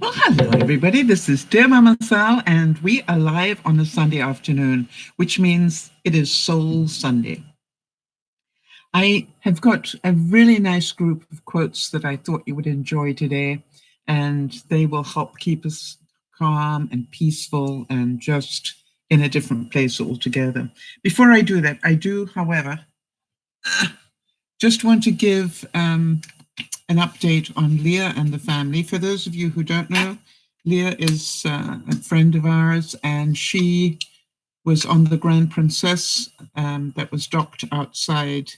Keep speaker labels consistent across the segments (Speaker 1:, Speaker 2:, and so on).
Speaker 1: Well, hello, everybody. This is Dear Mama Sal, and we are live on a Sunday afternoon, which means it is Soul Sunday. I have got a really nice group of quotes that I thought you would enjoy today, and they will help keep us calm and peaceful and just in a different place altogether. Before I do that, I do, however, just want to give an update on Leah and the family. For those of you who don't know, Leah is a friend of ours, and she was on the Grand Princess that was docked outside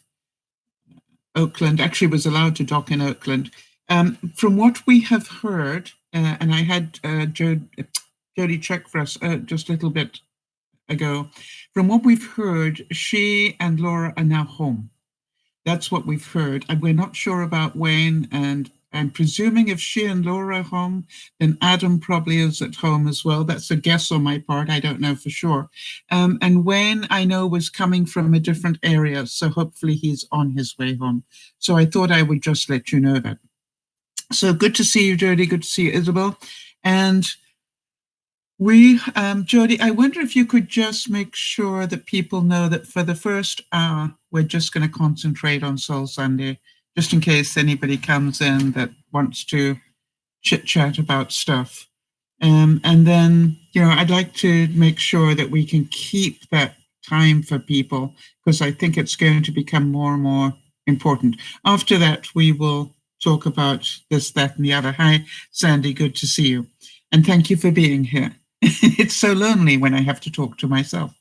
Speaker 1: Oakland, actually was allowed to dock in Oakland. From what we have heard, and I had Jody check for us just a little bit ago, from what we've heard, she and Laura are now home. That's what we've heard. And we're not sure about Wayne, and I'm presuming if she and Laura are home, then Adam probably is at home as well. That's a guess on my part. I don't know for sure. And Wayne, I know, was coming from a different area, so hopefully he's on his way home. So I thought I would just let you know that. So good to see you, Jody. Good to see you, Isabel. And Jody, I wonder if you could just make sure that people know that for the first hour, we're just going to concentrate on Soul Sunday, just in case anybody comes in that wants to chit chat about stuff. And then, I'd like to make sure that we can keep that time for people, because I think it's going to become more and more important. After that, we will talk about this, that, and the other. Hi, Sandy, good to see you. And thank you for being here. It's so lonely when I have to talk to myself.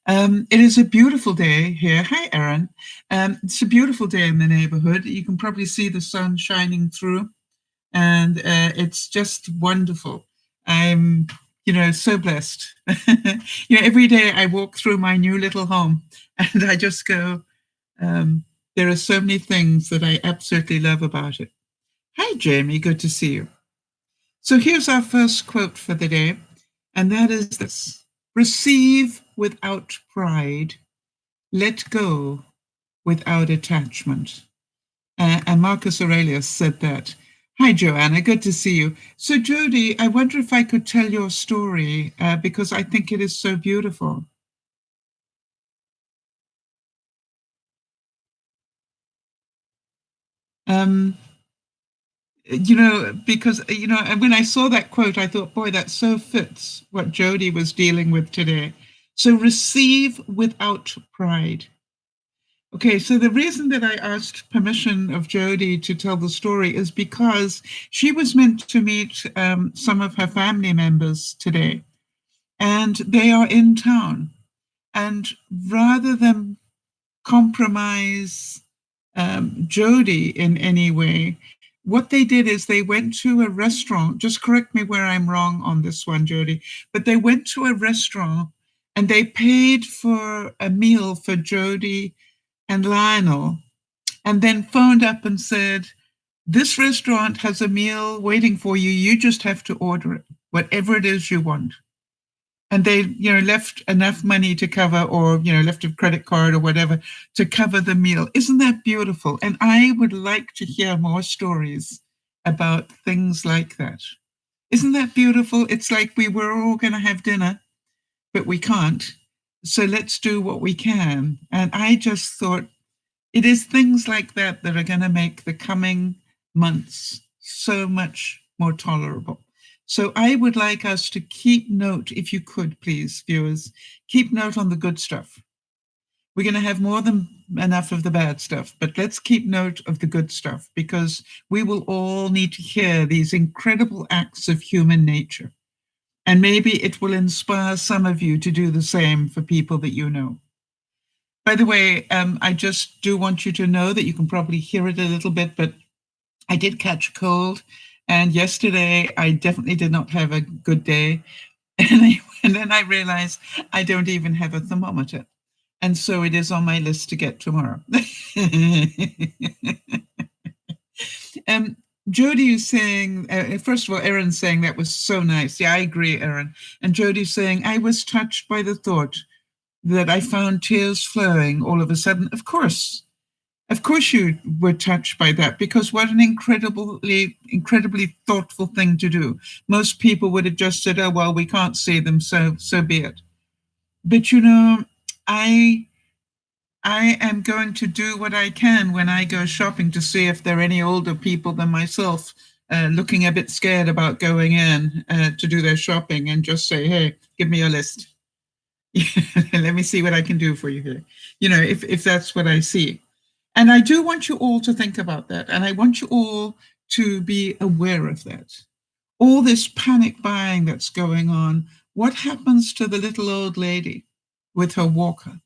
Speaker 1: It is a beautiful day here. Hi, Erin. It's a beautiful day in the neighborhood. You can probably see the sun shining through, and it's just wonderful. I'm, so blessed. Every day I walk through my new little home, and I just go, there are so many things that I absolutely love about it. Hi, Jamie. Good to see you. So here's our first quote for the day. And that is this: receive without pride, let go without attachment. And Marcus Aurelius said that. Hi, Joanna, good to see you. So, Jody, I wonder if I could tell your story because I think it is so beautiful. Um, because, when I saw that quote, I thought, boy, that so fits what Jody was dealing with today. So, receive without pride. Okay, so the reason that I asked permission of Jody to tell the story is because she was meant to meet some of her family members today, and they are in town. And rather than compromise Jody in any way, what they did is they went to a restaurant. Just correct me where I'm wrong on this one, Jody, but they went to a restaurant and they paid for a meal for Jody and Lionel, and then phoned up and said, this restaurant has a meal waiting for you. You just have to order it, whatever it is you want. And they, left enough money to cover, or, left a credit card or whatever to cover the meal. Isn't that beautiful? And I would like to hear more stories about things like that. Isn't that beautiful? It's like we were all going to have dinner, but we can't. So let's do what we can. And I just thought, it is things like that that are going to make the coming months so much more tolerable. So I would like us to keep note, if you could, please, viewers, keep note on the good stuff. We're going to have more than enough of the bad stuff, but let's keep note of the good stuff, because we will all need to hear these incredible acts of human nature. And maybe it will inspire some of you to do the same for people that you know. By the way, I just do want you to know that you can probably hear it a little bit, but I did catch a cold. And yesterday, I definitely did not have a good day. And then I realized I don't even have a thermometer. And so it is on my list to get tomorrow. Jody is saying, first of all, Erin's saying that was so nice. Yeah, I agree, Erin. And Jody's saying, I was touched by the thought that I found tears flowing all of a sudden. Of course, Of course you were touched by that, because what an incredibly thoughtful thing to do. Most people would have just said, oh, well, we can't see them, so be it. But I I am going to do what I can when I go shopping to see if there are any older people than myself looking a bit scared about going in to do their shopping, and just say, hey, give me a list. Let me see what I can do for you here. If that's what I see. And I do want you all to think about that. And I want you all to be aware of that. All this panic buying that's going on, what happens to the little old lady with her walker,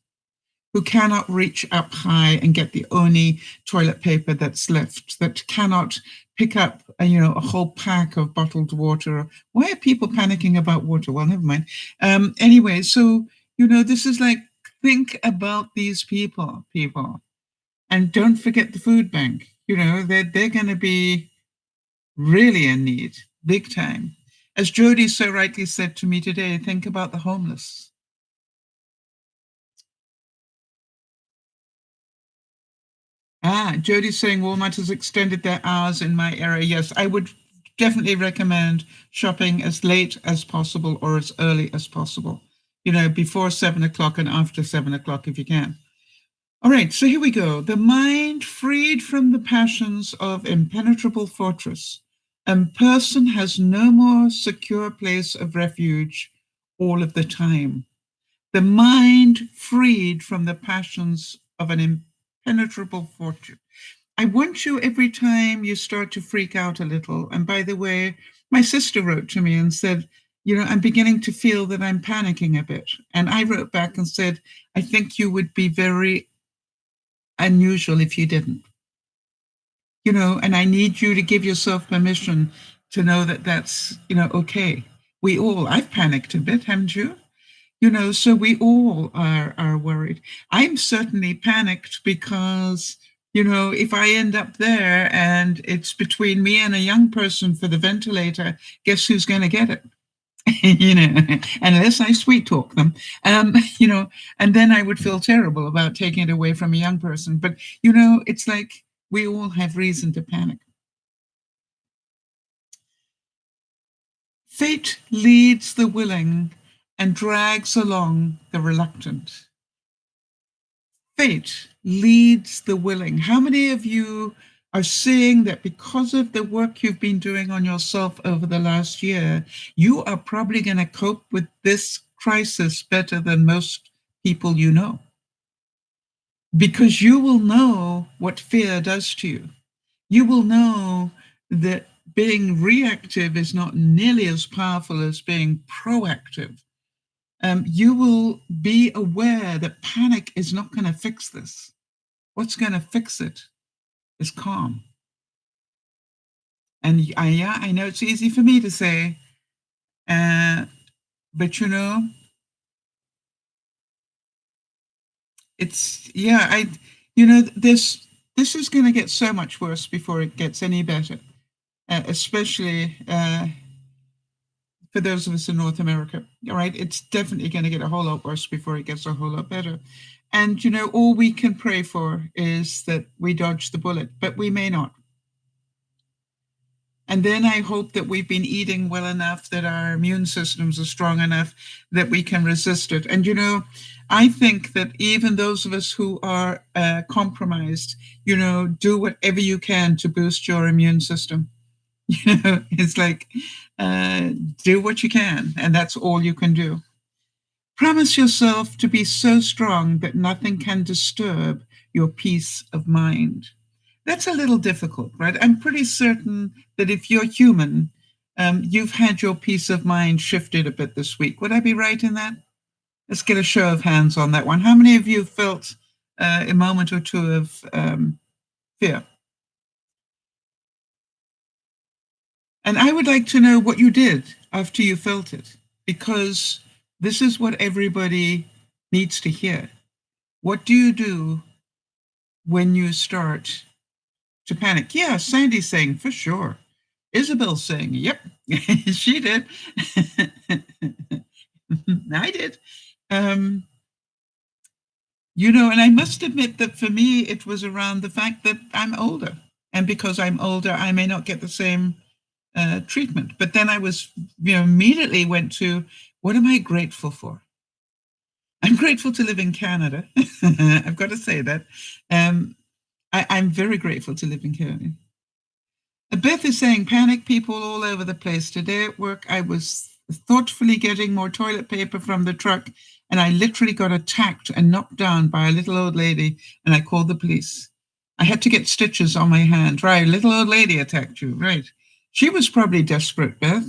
Speaker 1: who cannot reach up high and get the only toilet paper that's left, that cannot pick up a whole pack of bottled water? Why are people panicking about water? Well, never mind. Anyway, so this is like, think about these people, and don't forget the food bank. They're going to be really in need, big time. As Jody so rightly said to me today, think about the homeless. Jody's saying Walmart has extended their hours in my area. Yes, I would definitely recommend shopping as late as possible or as early as possible. Before 7 o'clock and after 7 o'clock if you can. All right, so here we go. The mind freed from the passions of impenetrable fortress. A person has no more secure place of refuge all of the time. The mind freed from the passions of an impenetrable fortress. I want you, every time you start to freak out a little, and by the way, my sister wrote to me and said, I'm beginning to feel that I'm panicking a bit. And I wrote back and said, I think you would be very unusual if you didn't. And I need you to give yourself permission to know that that's, okay. I've panicked a bit, haven't you? So we all are worried. I'm certainly panicked because, if I end up there and it's between me and a young person for the ventilator, guess who's going to get it? Unless I sweet talk them, and then I would feel terrible about taking it away from a young person. But, it's like we all have reason to panic. Fate leads the willing and drags along the reluctant. Fate leads the willing. How many of you are seeing that because of the work you've been doing on yourself over the last year, you are probably going to cope with this crisis better than most people you know? Because you will know what fear does to you. You will know that being reactive is not nearly as powerful as being proactive. You will be aware that panic is not going to fix this. What's going to fix it is calm. And I know it's easy for me to say, but this is going to get so much worse before it gets any better, especially for those of us in North America. All right, it's definitely going to get a whole lot worse before it gets a whole lot better. And all we can pray for is that we dodge the bullet, but we may not. And then I hope that we've been eating well enough, that our immune systems are strong enough that we can resist it. And, I think that even those of us who are compromised, do whatever you can to boost your immune system. It's like, do what you can, and that's all you can do. Promise yourself to be so strong that nothing can disturb your peace of mind. That's a little difficult, right? I'm pretty certain that if you're human, you've had your peace of mind shifted a bit this week. Would I be right in that? Let's get a show of hands on that one. How many of you felt a moment or two of fear? And I would like to know what you did after you felt it, because this is what everybody needs to hear. What do you do when you start to panic? Yeah, Sandy's saying, for sure. Isabel's saying, yep, she did. I did. And I must admit that for me, it was around the fact that I'm older. And because I'm older, I may not get the same treatment. But then I was, immediately went to, what am I grateful for? I'm grateful to live in Canada. I've got to say that. I'm very grateful to live in Canada. Beth is saying, panic people all over the place. Today at work, I was thoughtfully getting more toilet paper from the truck, and I literally got attacked and knocked down by a little old lady, and I called the police. I had to get stitches on my hand. Right, little old lady attacked you. Right. She was probably desperate, Beth.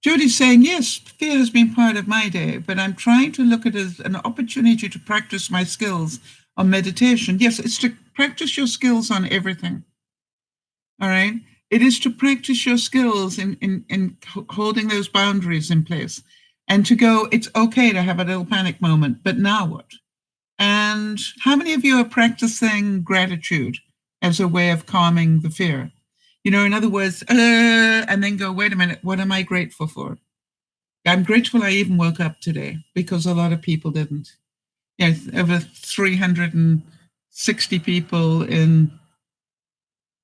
Speaker 1: Judy's saying, yes, fear has been part of my day, but I'm trying to look at it as an opportunity to practice my skills on meditation. Yes, it's to practice your skills on everything. All right. It is to practice your skills in holding those boundaries in place and to go, it's okay to have a little panic moment, but now what? And how many of you are practicing gratitude as a way of calming the fear? In other words, and then go, wait a minute, what am I grateful for? I'm grateful I even woke up today because a lot of people didn't. Over 360 people in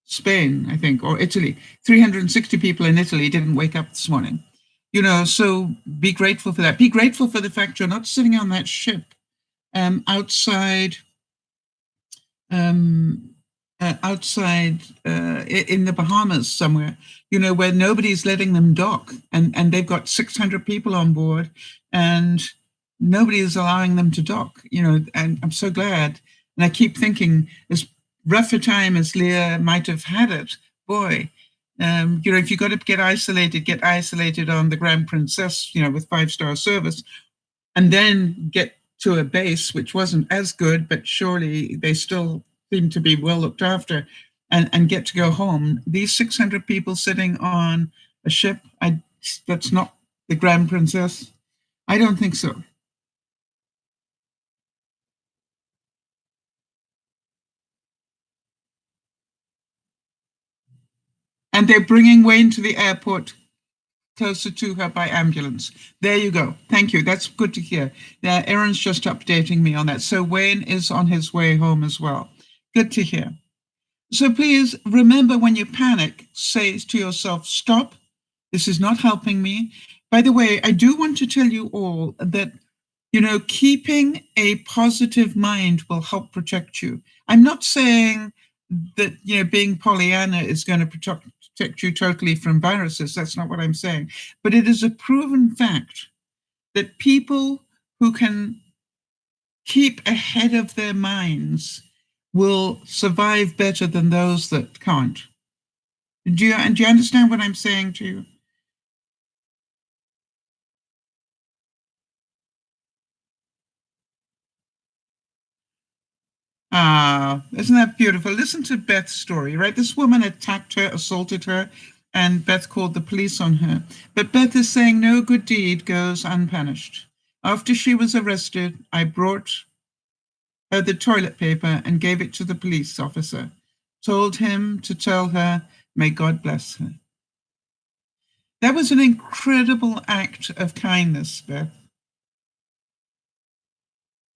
Speaker 1: Spain, I think, or Italy. 360 people in Italy didn't wake up this morning. So be grateful for that. Be grateful for the fact you're not sitting on that ship outside um, in the Bahamas somewhere, where nobody's letting them dock, and they've got 600 people on board, and nobody is allowing them to dock. And I'm so glad. And I keep thinking, as rough a time as Leah might have had it, boy, if you got to get isolated on the Grand Princess, with 5-star service, and then get to a base which wasn't as good, but surely they still seem to be well looked after, and get to go home. These 600 people sitting on a ship, that's not the Grand Princess. I don't think so. And they're bringing Wayne to the airport closer to her by ambulance. There you go. Thank you. That's good to hear. Aaron's just updating me on that. So Wayne is on his way home as well. Good to hear. So please remember, when you panic, say to yourself, stop. This is not helping me. By the way, I do want to tell you all that, keeping a positive mind will help protect you. I'm not saying that, being Pollyanna is going to protect you totally from viruses. That's not what I'm saying. But it is a proven fact that people who can keep ahead of their minds will survive better than those that can't. Do you understand what I'm saying to you? Ah, isn't that beautiful? Listen to Beth's story, right? This woman attacked her, assaulted her, and Beth called the police on her. But Beth is saying no good deed goes unpunished. After she was arrested, I brought her the toilet paper and gave it to the police officer, told him to tell her, may God bless her. That was an incredible act of kindness, Beth.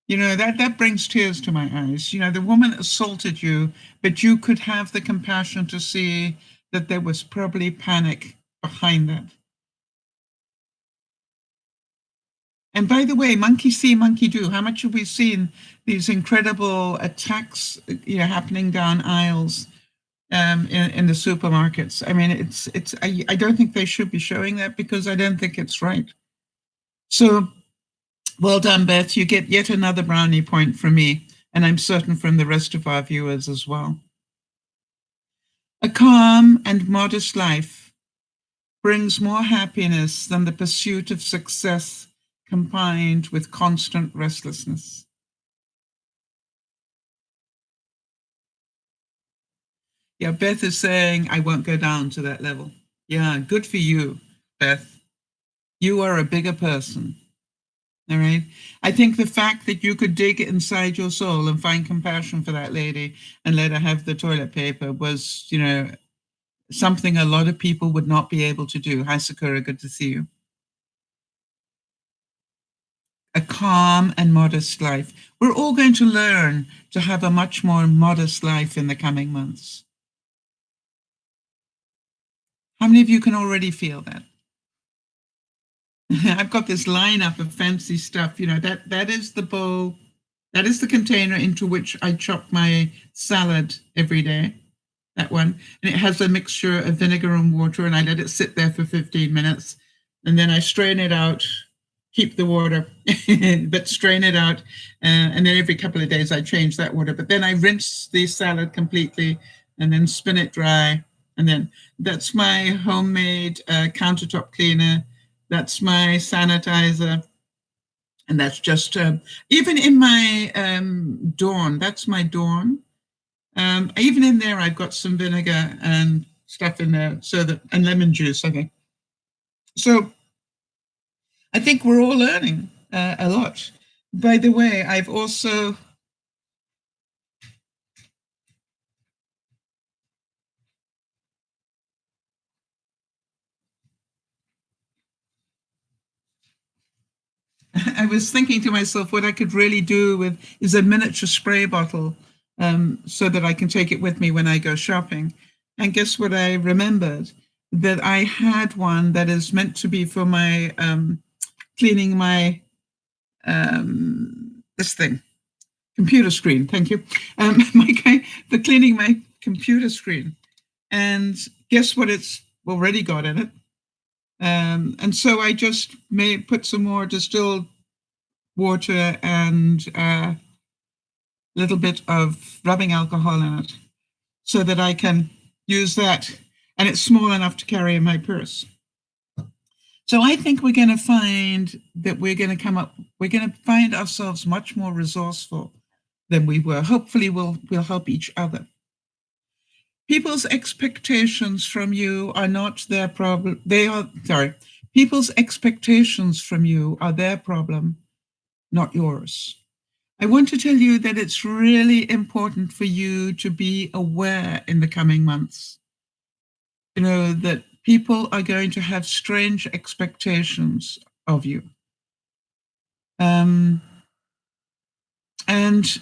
Speaker 1: That brings tears to my eyes. The woman assaulted you, but you could have the compassion to see that there was probably panic behind that. And by the way, monkey see, monkey do. How much have we seen these incredible attacks, happening down aisles in the supermarkets? I mean, I don't think they should be showing that, because I don't think it's right. So well done, Beth. You get yet another brownie point from me, and I'm certain from the rest of our viewers as well. A calm and modest life brings more happiness than the pursuit of success combined with constant restlessness. Yeah, Beth is saying, I won't go down to that level. Yeah, good for you, Beth. You are a bigger person. All right. I think the fact that you could dig inside your soul and find compassion for that lady and let her have the toilet paper was, something a lot of people would not be able to do. Hi, Sakura. Good to see you. a calm and modest life. We're all going to learn to have a much more modest life in the coming months. How many of you can already feel that? I've got this lineup of fancy stuff. That is the bowl, that is the container into which I chop my salad every day. That one. And it has a mixture of vinegar and water, and I let it sit there for 15 minutes. And then I strain it out, keep the water, but strain it out. And then every couple of days I change that water. But then I rinse the salad completely and then spin it dry. And then that's my homemade countertop cleaner. That's my sanitizer. And that's just, even in my Dawn, that's my Dawn. Even in there, I've got some vinegar and stuff in there, and lemon juice, I think. So I think we're all learning a lot. By the way, I've also I was thinking to myself what I could really do with is a miniature spray bottle, so that I can take it with me when I go shopping. And guess what I remembered? That I had one that is meant to be for my cleaning my this thing, computer screen. Thank you. For cleaning my computer screen. And guess what it's already got in it? And so I just may put some more distilled water and a little bit of rubbing alcohol in it so that I can use that. And it's small enough to carry in my purse. So I think we're going to find that we're going to find ourselves much more resourceful than we were. Hopefully we'll help each other. People's expectations from you are not their problem. People's expectations from you are their problem, not yours. I want to tell you that it's really important for you to be aware in the coming months, that people are going to have strange expectations of you. And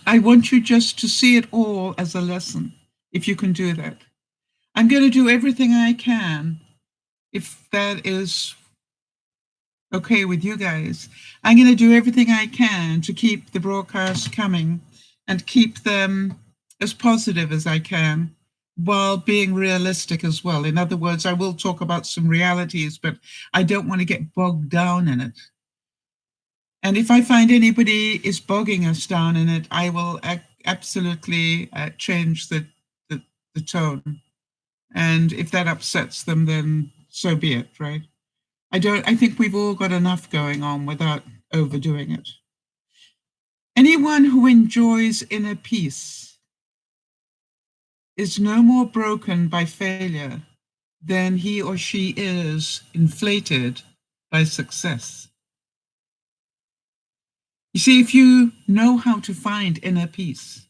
Speaker 1: I want you just to see it all as a lesson, if you can do that. I'm going to do everything I can, if that is okay with you guys. I'm going to do everything I can to keep the broadcasts coming and keep them as positive as I can, while being realistic as well. In other words, I will talk about some realities, but I don't want to get bogged down in it. And if I find anybody is bogging us down in it, I will absolutely change the tone. And if that upsets them, then so be it, right? I think we've all got enough going on without overdoing it. Anyone who enjoys inner peace is no more broken by failure than he or she is inflated by success. You see, if you know how to find inner peace,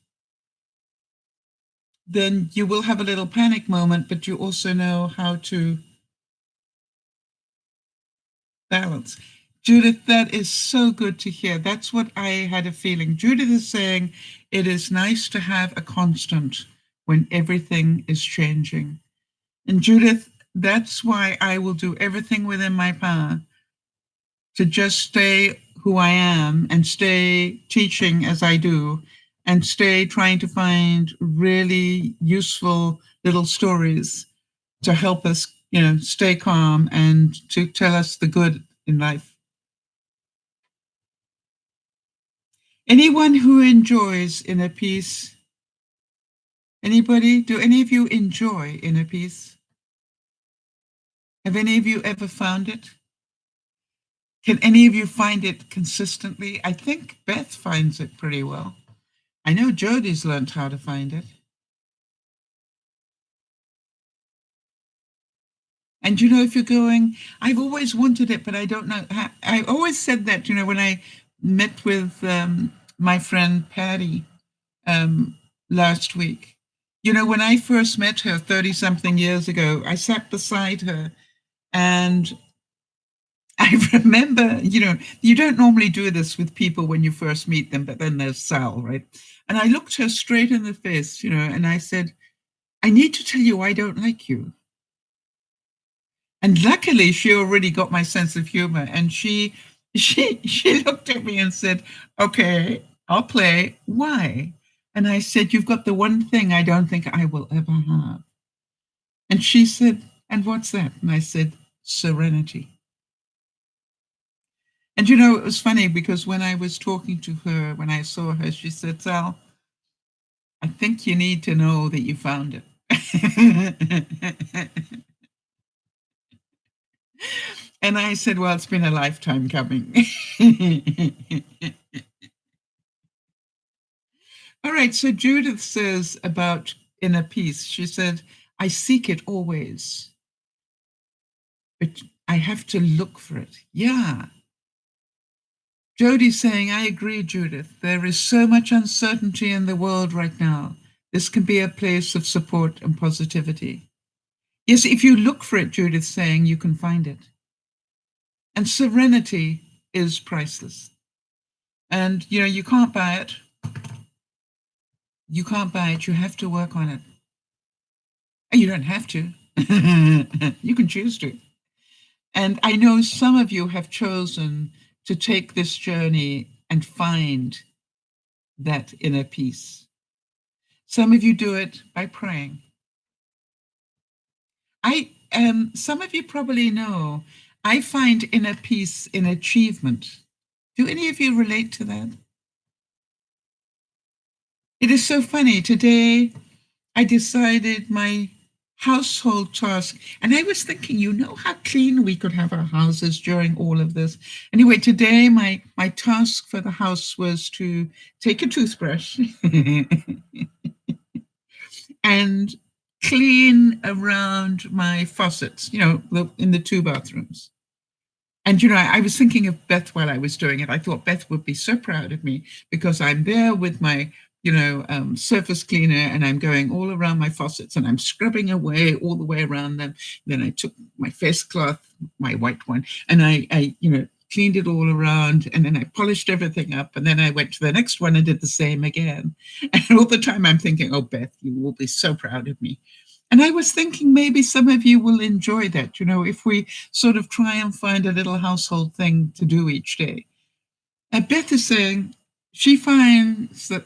Speaker 1: then you will have a little panic moment, but you also know how to balance. Judith, that is so good to hear. That's what I had a feeling. Judith is saying it is nice to have a constant when everything is changing. And Judith, that's why I will do everything within my power to just stay who I am and stay teaching as I do and stay trying to find really useful little stories to help us, stay calm and to tell us the good in life. Anyone who enjoys inner peace? Anybody? Do any of you enjoy inner peace? Have any of you ever found it? Can any of you find it consistently? I think Beth finds it pretty well. I know Jodi's learned how to find it. And if you're going, I've always wanted it, but I don't know. I always said that, when I met with my friend Patty last week. When I first met her 30-something years ago, I sat beside her and I remember, you don't normally do this with people when you first meet them, but then there's Sal, right? And I looked her straight in the face, and I said, I need to tell you I don't like you. And luckily, she already got my sense of humor, and she looked at me and said, "Okay, I'll play. Why?" And I said, "You've got the one thing I don't think I will ever have." And she said, "And what's that?" And I said, "Serenity." And it was funny because when I was talking to her, when I saw her, she said, "Sal, I think you need to know that you found it." And I said, "Well, it's been a lifetime coming." All right. So Judith says about inner peace, she said, I seek it always, but I have to look for it. Yeah. Jody's saying, I agree, Judith. There is so much uncertainty in the world right now. This can be a place of support and positivity. Yes, if you look for it, Judith's saying, you can find it. And serenity is priceless. And, you can't buy it. You can't buy it. You have to work on it. And you don't have to. You can choose to. And I know some of you have chosen to take this journey and find that inner peace. Some of you do it by praying. Some of you probably know, I find inner peace in achievement. Do any of you relate to that? It is so funny. Today, I decided my household task, and I was thinking, how clean we could have our houses during all of this. Anyway, today my task for the house was to take a toothbrush and clean around my faucets, in the two bathrooms. And, I was thinking of Beth while I was doing it. I thought Beth would be so proud of me because I'm there with my, surface cleaner, and I'm going all around my faucets and I'm scrubbing away all the way around them. Then I took my face cloth, my white one, and I cleaned it all around, and then I polished everything up. And then I went to the next one and did the same again. And all the time I'm thinking, oh, Beth, you will be so proud of me. And I was thinking maybe some of you will enjoy that, if we sort of try and find a little household thing to do each day. Beth is saying she finds that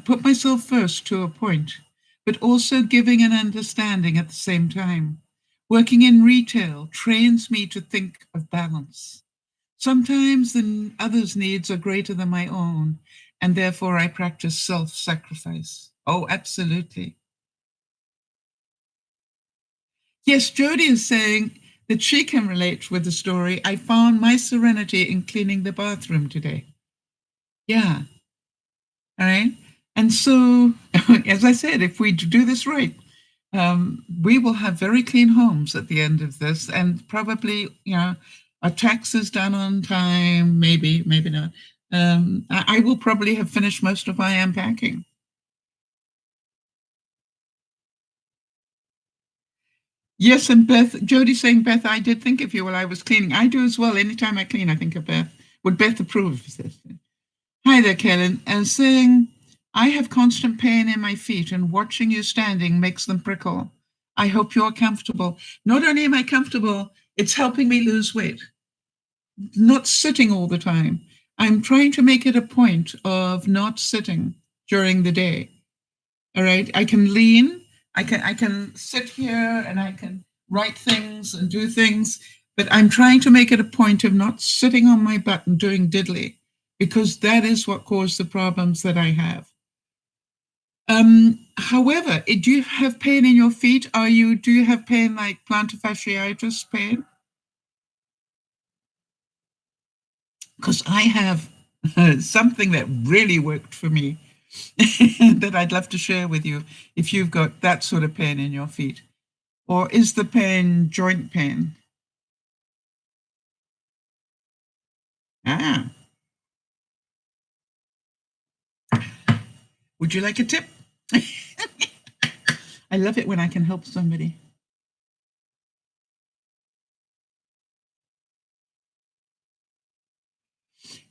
Speaker 1: put myself first to a point, but also giving an understanding at the same time. Working in retail trains me to think of balance. Sometimes the others' needs are greater than my own, and therefore I practice self-sacrifice. Oh, absolutely. Yes, Jody is saying that she can relate with the story. I found my serenity in cleaning the bathroom today. Yeah. All right. And so, as I said, if we do this right, we will have very clean homes at the end of this, and probably, our taxes done on time, maybe not. I will probably have finished most of my unpacking. Yes, and Beth, Jody's saying, Beth, I did think of you while I was cleaning. I do as well. Anytime I clean, I think of Beth. Would Beth approve of this? Hi there, Kellen. And saying, I have constant pain in my feet, and watching you standing makes them prickle. I hope you're comfortable. Not only am I comfortable, it's helping me lose weight. Not sitting all the time. I'm trying to make it a point of not sitting during the day. All right. I can lean. I can sit here and I can write things and do things, but I'm trying to make it a point of not sitting on my butt and doing diddly, because that is what caused the problems that I have. However, do you have pain in your feet? Do you have pain like plantar fasciitis pain? Because I have something that really worked for me that I'd love to share with you if you've got that sort of pain in your feet. Or is the pain joint pain? Ah, would you like a tip? I love it when I can help somebody.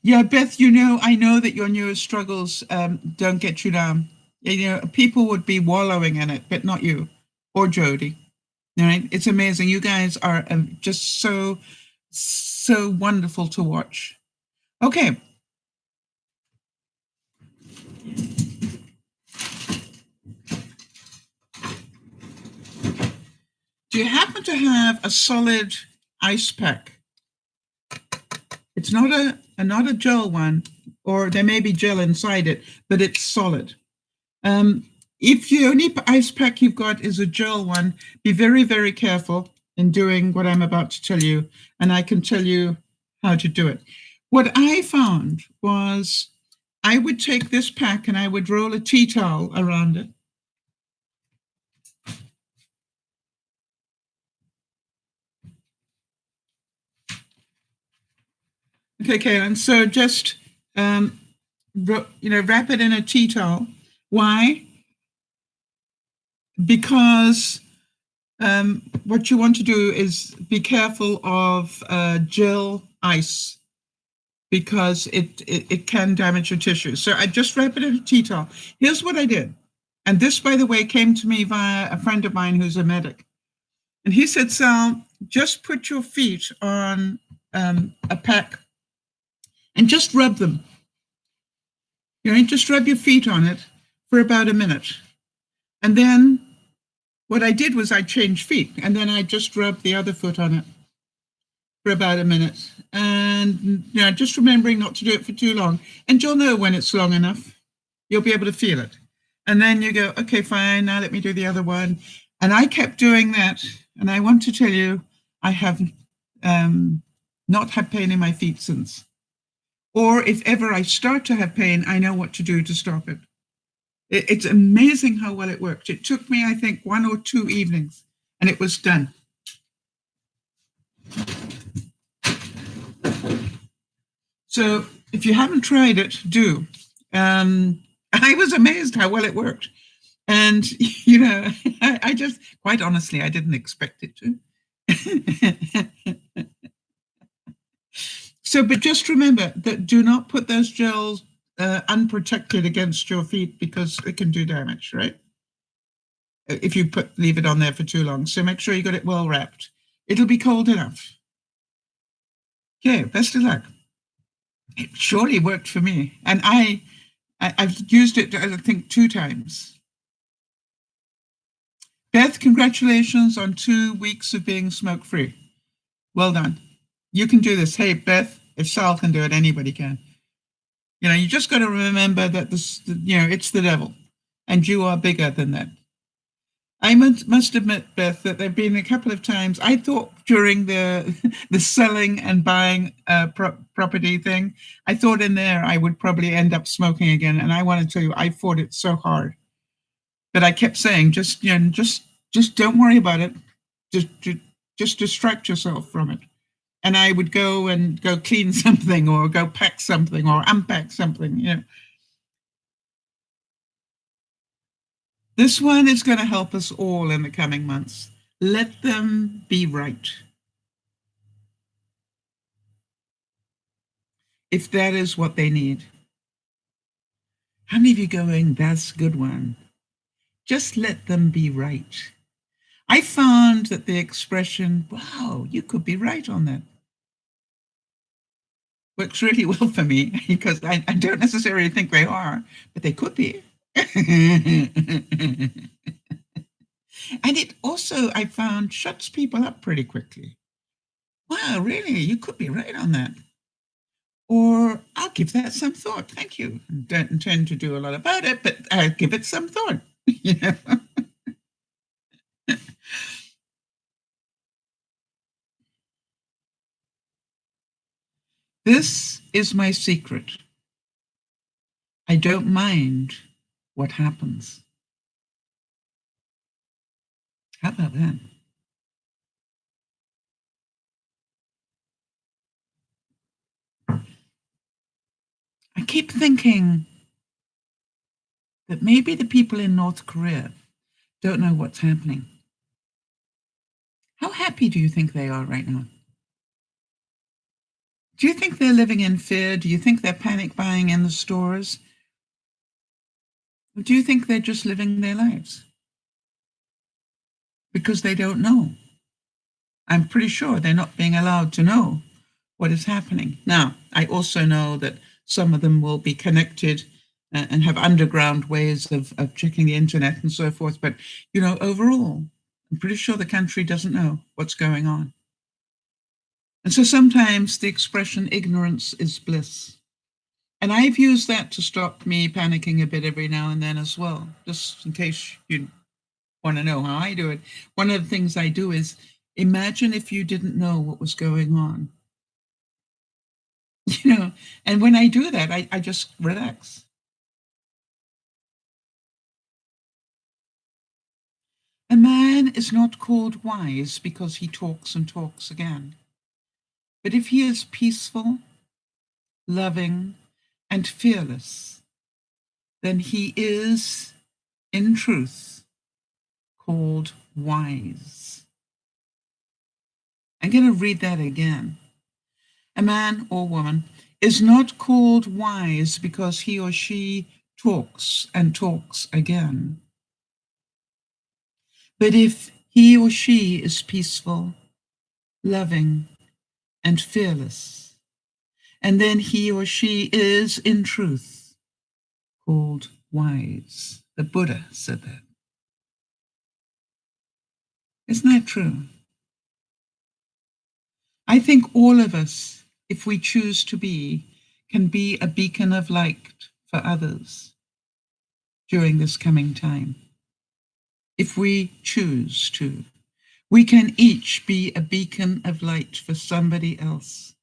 Speaker 1: Yeah, Beth, you know, I know that your newest struggles don't get you down. You know, people would be wallowing in it, but not you or Jody. All right, it's amazing. You guys are just so wonderful to watch. Okay, do you happen to have a solid ice pack? It's not a gel one, or there may be gel inside it, but it's solid. Um, if the only ice pack you've got is a gel one, be very, very careful in doing what I'm about to tell you, and I can tell you how to do it. What I found was I would take this pack and I would roll a tea towel around it. Okay, Kaylin, so just, wrap it in a tea towel. Why? Because what you want to do is be careful of gel ice because it can damage your tissue. So I just wrap it in a tea towel. Here's what I did. And this, by the way, came to me via a friend of mine who's a medic. And he said, Sal, just put your feet on a pack and just rub them. You know, just rub your feet on it for about a minute. And then what I did was I changed feet and then I just rubbed the other foot on it for about a minute. And you know, just remembering not to do it for too long. And you'll know when it's long enough. You'll be able to feel it. And then you go, okay, fine, now let me do the other one. And I kept doing that. And I want to tell you, I have not had pain in my feet since. Or if ever I start to have pain, I know what to do to stop it. It's amazing how well it worked. It took me, I think, 1 or 2 evenings, and it was done. So if you haven't tried it, do. I was amazed how well it worked. And, you know, I just, quite honestly, I didn't expect it to. So, but just remember that do not put those gels unprotected against your feet because it can do damage, right? If you leave it on there for too long. So make sure you got it well wrapped. It'll be cold enough. Okay, best of luck. It surely worked for me. And I've used it, I think, 2 times. Beth, congratulations on 2 weeks of being smoke-free. Well done. You can do this. Hey, Beth, if Sal can do it, anybody can. You know, you just got to remember that this, you know, it's the devil, and you are bigger than that. I must admit, Beth, that there've been a couple of times I thought during the the selling and buying property thing, I thought in there I would probably end up smoking again. And I want to tell you, I fought it so hard. But I kept saying, just you know, just don't worry about it. Just distract yourself from it. And I would go clean something or go pack something or unpack something, you know. This one is going to help us all in the coming months. Let them be right. If that is what they need. How many of you going, that's a good one? Just let them be right. I found that the expression, wow, you could be right on that, works really well for me because I don't necessarily think they are, but they could be. And it also, I found, shuts people up pretty quickly. Wow, really? You could be right on that. Or I'll give that some thought. Thank you. Don't intend to do a lot about it, but I'll give it some thought. You know? This is my secret. I don't mind what happens. How about that? I keep thinking that maybe the people in North Korea don't know what's happening. How happy do you think they are right now? Do you think they're living in fear? Do you think they're panic buying in the stores? Or do you think they're just living their lives? Because they don't know. I'm pretty sure they're not being allowed to know what is happening. Now, I also know that some of them will be connected and have underground ways of checking the internet and so forth. But, overall, I'm pretty sure the country doesn't know what's going on. And so sometimes the expression ignorance is bliss. And I've used that to stop me panicking a bit every now and then as well, just in case you want to know how I do it. One of the things I do is imagine if you didn't know what was going on. And when I do that, I just relax. A man is not called wise because he talks and talks again. But if he is peaceful, loving, and fearless, then he is, in truth, called wise. I'm going to read that again. A man or woman is not called wise because he or she talks and talks again. But if he or she is peaceful, loving, and fearless, and then he or she is, in truth, called wise. The Buddha said that. Isn't that true? I think all of us, if we choose to be, can be a beacon of light for others during this coming time. If we choose to, we can each be a beacon of light for somebody else.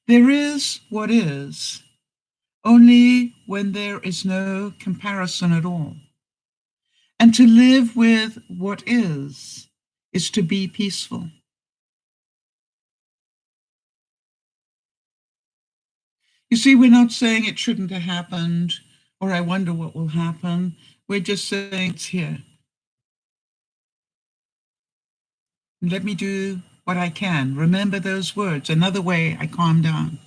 Speaker 1: There is what is, only when there is no comparison at all. And to live with what is to be peaceful. You see, we're not saying it shouldn't have happened, or I wonder what will happen. We're just saying it's here. Let me do what I can. Remember those words. Another way I calm down.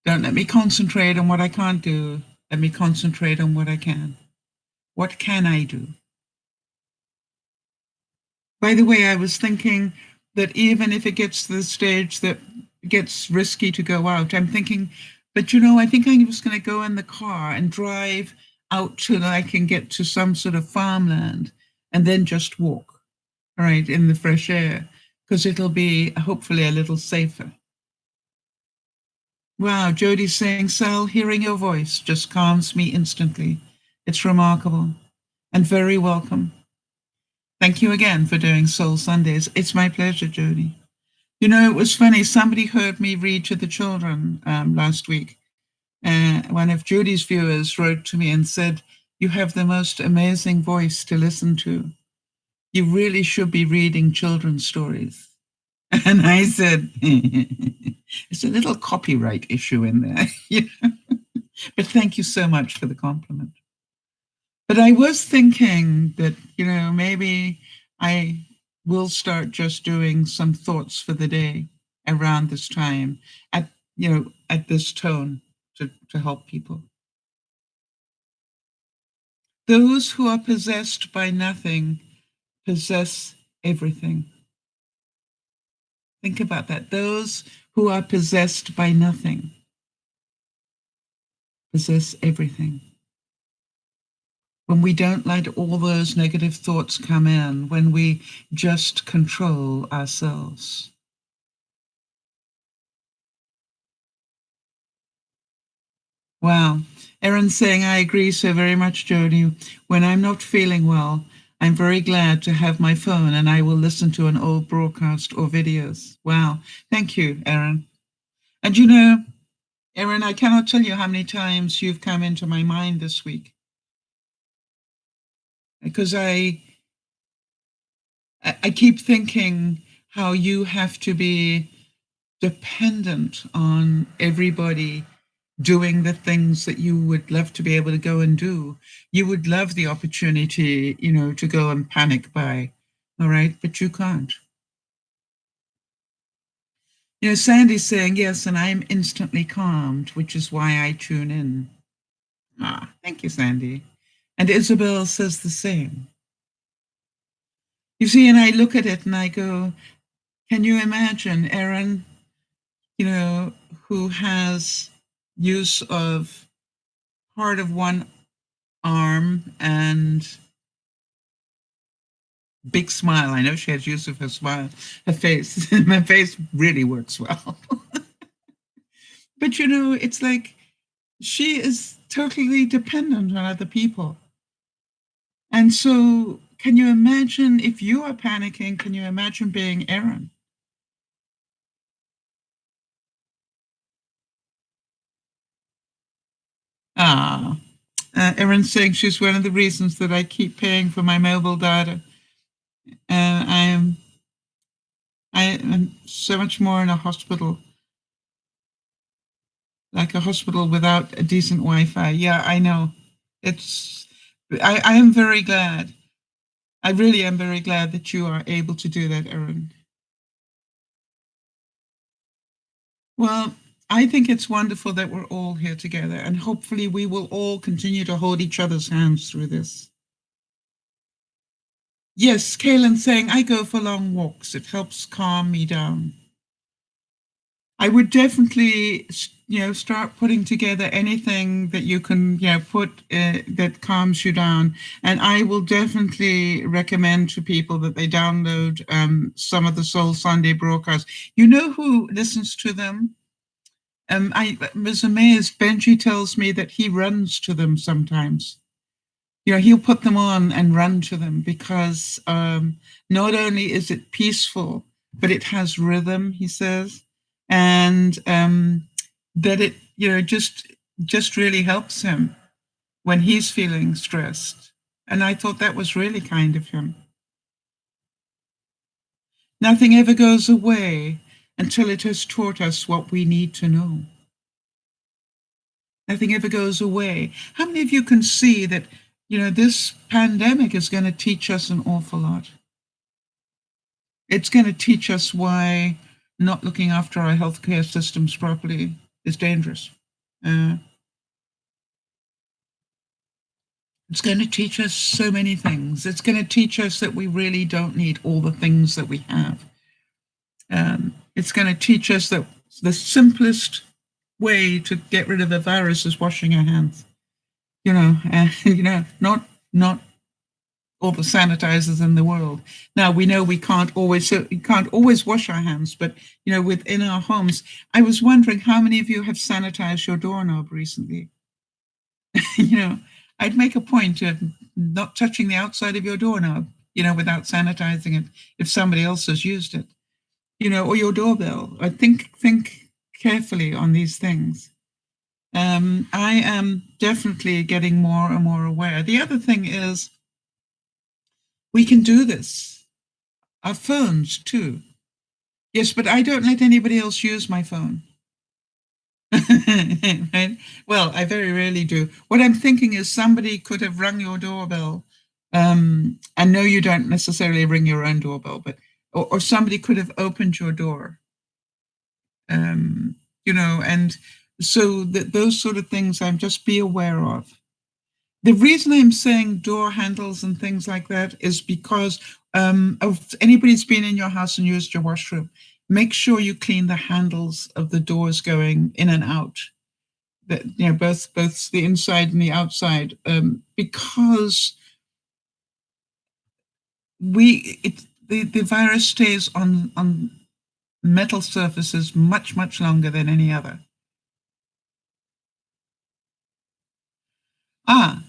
Speaker 1: Don't let me concentrate on what I can't do. Let me concentrate on what I can. What can I do? By the way, I was thinking that even if it gets to the stage that it gets risky to go out, I'm thinking, but I think I'm just going to go in the car and drive out till I can get to some sort of farmland and then just walk, right, in the fresh air, because it'll be hopefully a little safer. Wow, Jody's saying, Sal, hearing your voice just calms me instantly. It's remarkable and very welcome. Thank you again for doing Soul Sundays. It's my pleasure, Jody. It was funny. Somebody heard me read to the children last week. One of Jody's viewers wrote to me and said, you have the most amazing voice to listen to. You really should be reading children's stories. And I said, it's a little copyright issue in there. But thank you so much for the compliment. But I was thinking that, maybe I will start just doing some thoughts for the day around this time at this tone to help people. Those who are possessed by nothing possess everything. Think about that. Those who are possessed by nothing possess everything. When we don't let all those negative thoughts come in, when we just control ourselves. Wow. Erin's saying, I agree so very much, Jody. When I'm not feeling well, I'm very glad to have my phone and I will listen to an old broadcast or videos. Wow. Thank you, Erin. And Erin, I cannot tell you how many times you've come into my mind this week. Because I keep thinking how you have to be dependent on everybody doing the things that you would love to be able to go and do. You would love the opportunity, to go and panic buy All right, but you can't. Sandy's saying yes, and I'm instantly calmed, which is why I tune in. Ah, thank you, Sandy. And Isabel says the same. You see, and I look at it and I go, can you imagine Erin, who has use of part of one arm and big smile. I know she has use of her smile, her face. My face really works well. But it's like she is totally dependent on other people. And so, can you imagine if you are panicking? Can you imagine being Erin? Ah, Erin's saying she's one of the reasons that I keep paying for my mobile data. I am so much more in a hospital, like a hospital without a decent Wi-Fi. Yeah, I know. It's. I am very glad. I really am very glad that you are able to do that, Erin. Well, I think it's wonderful that we're all here together, and hopefully we will all continue to hold each other's hands through this. Yes, Kaylin's saying, I go for long walks. It helps calm me down. I would definitely, start putting together anything that you can, put that calms you down. And I will definitely recommend to people that they download some of the Soul Sunday broadcasts. You know who listens to them? I was amazed. Benji tells me that he runs to them sometimes. He'll put them on and run to them because not only is it peaceful, but it has rhythm, he says, and that it, just really helps him when he's feeling stressed. And I thought that was really kind of him. Nothing ever goes away until it has taught us what we need to know. Nothing ever goes away. How many of you can see that, this pandemic is going to teach us an awful lot? It's going to teach us why not looking after our healthcare systems properly is dangerous. Uh, it's going to teach us so many things. It's going to teach us that we really don't need all the things that we have. It's going to teach us that the simplest way to get rid of a virus is washing our hands. Not all the sanitizers in the world. Now we know we can't always wash our hands, but within our homes. I was wondering how many of you have sanitized your doorknob recently. I'd make a point of not touching the outside of your doorknob, without sanitizing it if somebody else has used it, or your doorbell. I think carefully on these things. I am definitely getting more and more aware. The other thing is we can do this. Our phones too. Yes, but I don't let anybody else use my phone. Right? Well, I very rarely do. What I'm thinking is somebody could have rung your doorbell. And no, you don't necessarily ring your own doorbell, but or somebody could have opened your door. And so those sort of things I'm just be aware of. The reason I'm saying door handles and things like that is because if anybody's been in your house and used your washroom, make sure you clean the handles of the doors going in and out. That both the inside and the outside, because the virus stays on metal surfaces much longer than any other.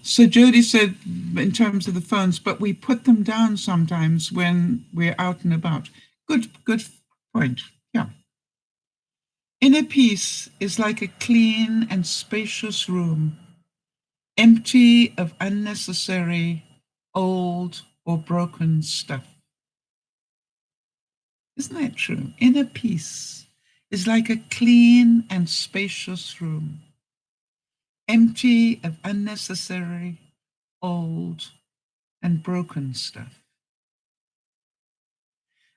Speaker 1: So Jody said in terms of the phones, but we put them down sometimes when we're out and about. Good point. Yeah. Inner peace is like a clean and spacious room, empty of unnecessary, old, or broken stuff. Isn't that true? Inner peace is like a clean and spacious room, empty of unnecessary, old, and broken stuff.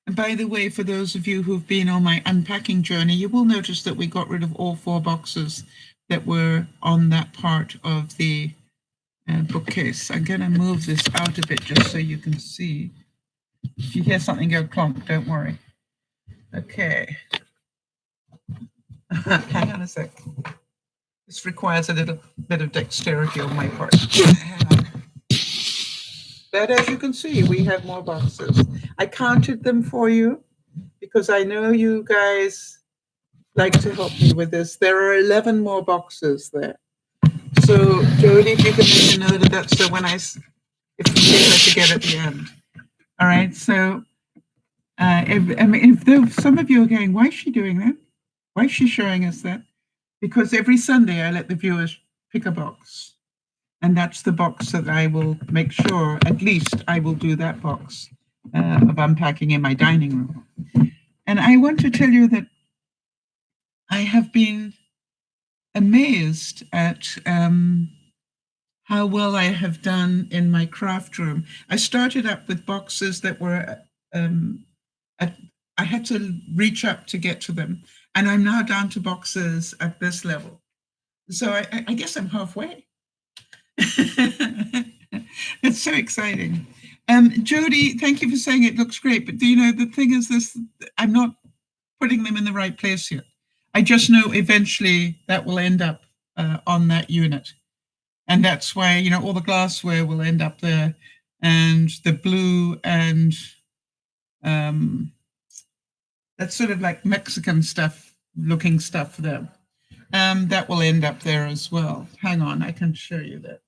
Speaker 1: And by the way, for those of you who've been on my unpacking journey, you will notice that we got rid of all 4 boxes that were on that part of the bookcase. I'm going to move this out a bit just so you can see. If you hear something go clonk, don't worry. Okay. Hang on a sec. This requires a little bit of dexterity on my part. Hang on. But as you can see, we have more boxes. I counted them for you because I know you guys like to help me with this. There are 11 more boxes there. So, Jody, if you can make a note of that, so when if in case I forget at the end. All right. So, if some of you are going, why is she doing that? Why is she showing us that? Because every Sunday I let the viewers pick a box. And that's the box that I will make sure, at least I will do that box of unpacking in my dining room. And I want to tell you that I have been amazed at how well I have done in my craft room. I started up with boxes that were, I had to reach up to get to them. And I'm now down to boxes at this level. So I guess I'm halfway. It's so exciting. Jody, thank you for saying it looks great. But do you know, the thing is this, I'm not putting them in the right place yet. I just know eventually that will end up on that unit. And that's why, you know, all the glassware will end up there, and the blue and that's sort of like Mexican stuff, looking stuff there. That will end up there as well. Hang on, I can show you that.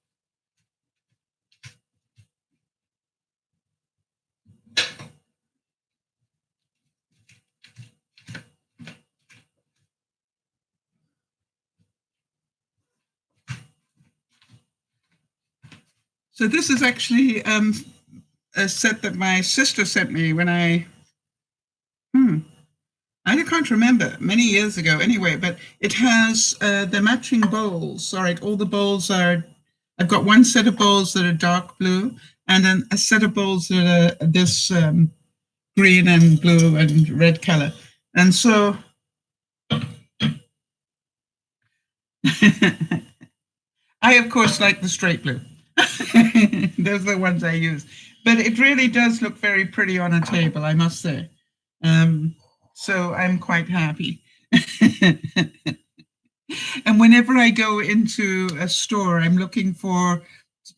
Speaker 1: So this is actually a set that my sister sent me when I can't remember, many years ago anyway, but it has the matching bowls. All right, all the bowls are, I've got one set of bowls that are dark blue, and then a set of bowls that are this green and blue and red color. And so I, of course, like the straight blue. Those are the ones I use. But it really does look very pretty on a table, I must say. So I'm quite happy. And whenever I go into a store, I'm looking for,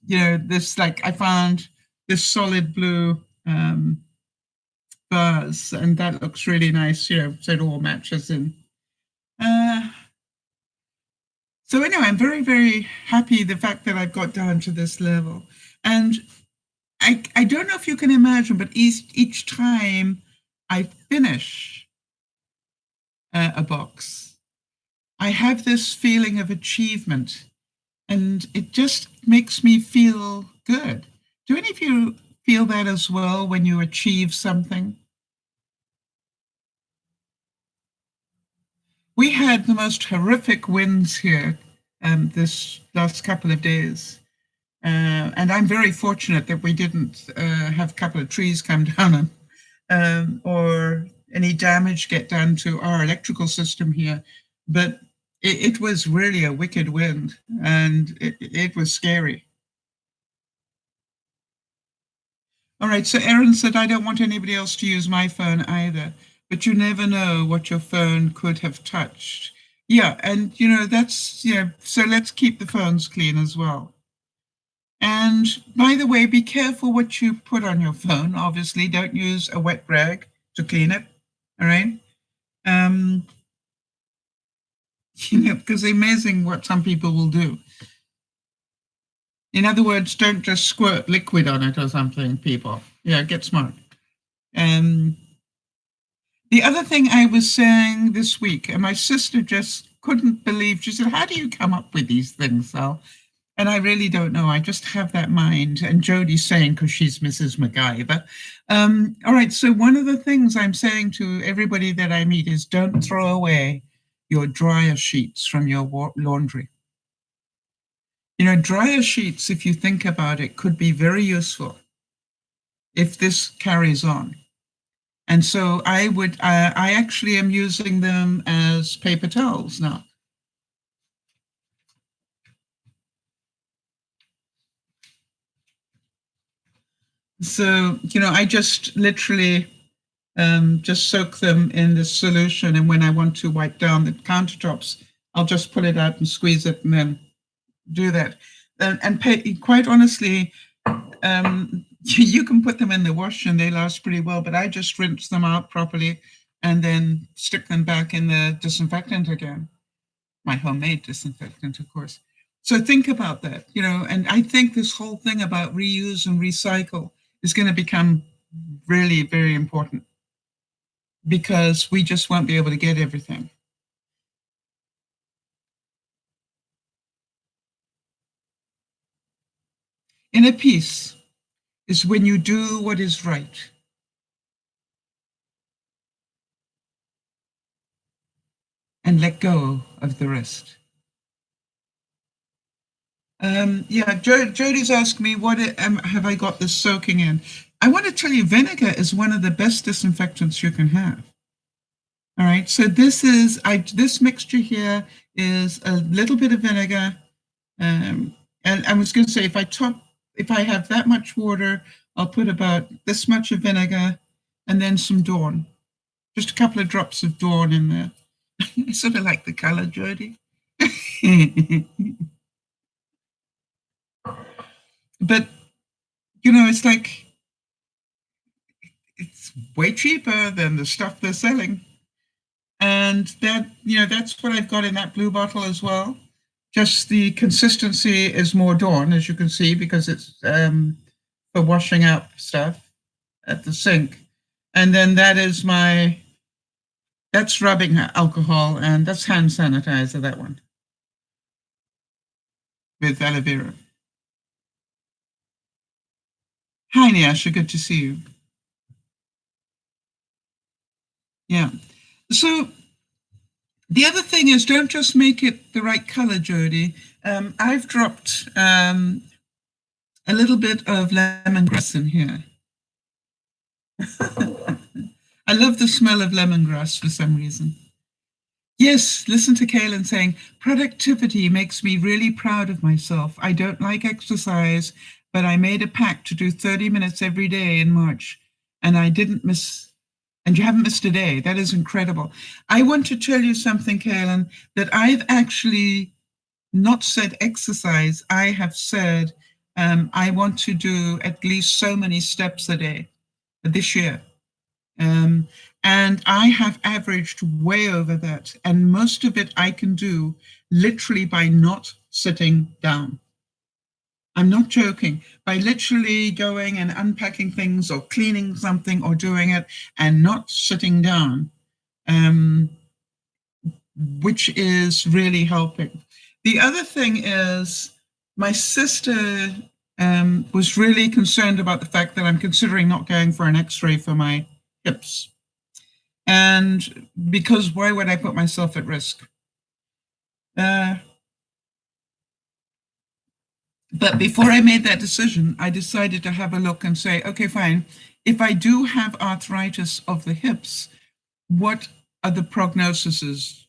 Speaker 1: you know, this, like I found this solid blue vase, and that looks really nice, you know, so it all matches in. So anyway, I'm very, very happy the fact that I've got down to this level. And I don't know if you can imagine, but each time I finish a box, I have this feeling of achievement, and it just makes me feel good. Do any of you feel that as well when you achieve something? We had the most horrific winds here this last couple of days. And I'm very fortunate that we didn't have a couple of trees come down or any damage get done to our electrical system here. But it was really a wicked wind, and it was scary. All right, so Erin said, I don't want anybody else to use my phone either, but you never know what your phone could have touched. Yeah, and you know, that's, yeah, so let's keep the phones clean as well. And by the way, be careful what you put on your phone. Obviously, don't use a wet rag to clean it, all right? You know, because it's amazing what some people will do. In other words, don't just squirt liquid on it or something, people. Yeah, get smart. The other thing I was saying this week, and my sister just couldn't believe, she said, how do you come up with these things, Sal? And I really don't know. I just have that mind. And Jodie's saying, because she's Mrs. MacGyver. All right, so one of the things I'm saying to everybody that I meet is don't throw away your dryer sheets from your laundry. You know, dryer sheets, if you think about it, could be very useful if this carries on. And so I actually am using them as paper towels now. So, I just literally just soak them in the solution. And when I want to wipe down the countertops, I'll just pull it out and squeeze it and then do that. Quite honestly, you can put them in the wash and they last pretty well, but I just rinse them out properly and then stick them back in the disinfectant again. My homemade disinfectant, of course. So think about that, and I think this whole thing about reuse and recycle is going to become really very important because we just won't be able to get everything. Inner peace is when you do what is right. And let go of the rest. Yeah, Jody's asked me, what have I got this soaking in? I want to tell you, vinegar is one of the best disinfectants you can have. All right, so this mixture here is a little bit of vinegar. And I was going to say, if I have that much water, I'll put about this much of vinegar and then some Dawn. Just a couple of drops of Dawn in there. I sort of like the color, Jody. But, it's like, it's way cheaper than the stuff they're selling. And that's what I've got in that blue bottle as well. Just the consistency is more Dawn, as you can see, because it's for washing out stuff at the sink. And then that's rubbing alcohol, and that's hand sanitizer, that one, with aloe vera. Hi, Nyasha, good to see you. Yeah. So the other thing is, don't just make it the right color, Jody. I've dropped a little bit of lemongrass in here. I love the smell of lemongrass for some reason. Yes, listen to Kaylin saying, productivity makes me really proud of myself. I don't like exercise, but I made a pact to do 30 minutes every day in March, and I didn't miss, and you haven't missed a day. That is incredible. I want to tell you something, Kaylin, that I've actually not said exercise. I have said I want to do at least so many steps a day this year. And I have averaged way over that. And most of it I can do literally by not sitting down. I'm not joking. By literally going and unpacking things or cleaning something or doing it and not sitting down, which is really helping. The other thing is my sister was really concerned about the fact that I'm considering not going for an x-ray for my hips. And because why would I put myself at risk? But before I made that decision, I decided to have a look and say, okay, fine. If I do have arthritis of the hips, what are the prognoses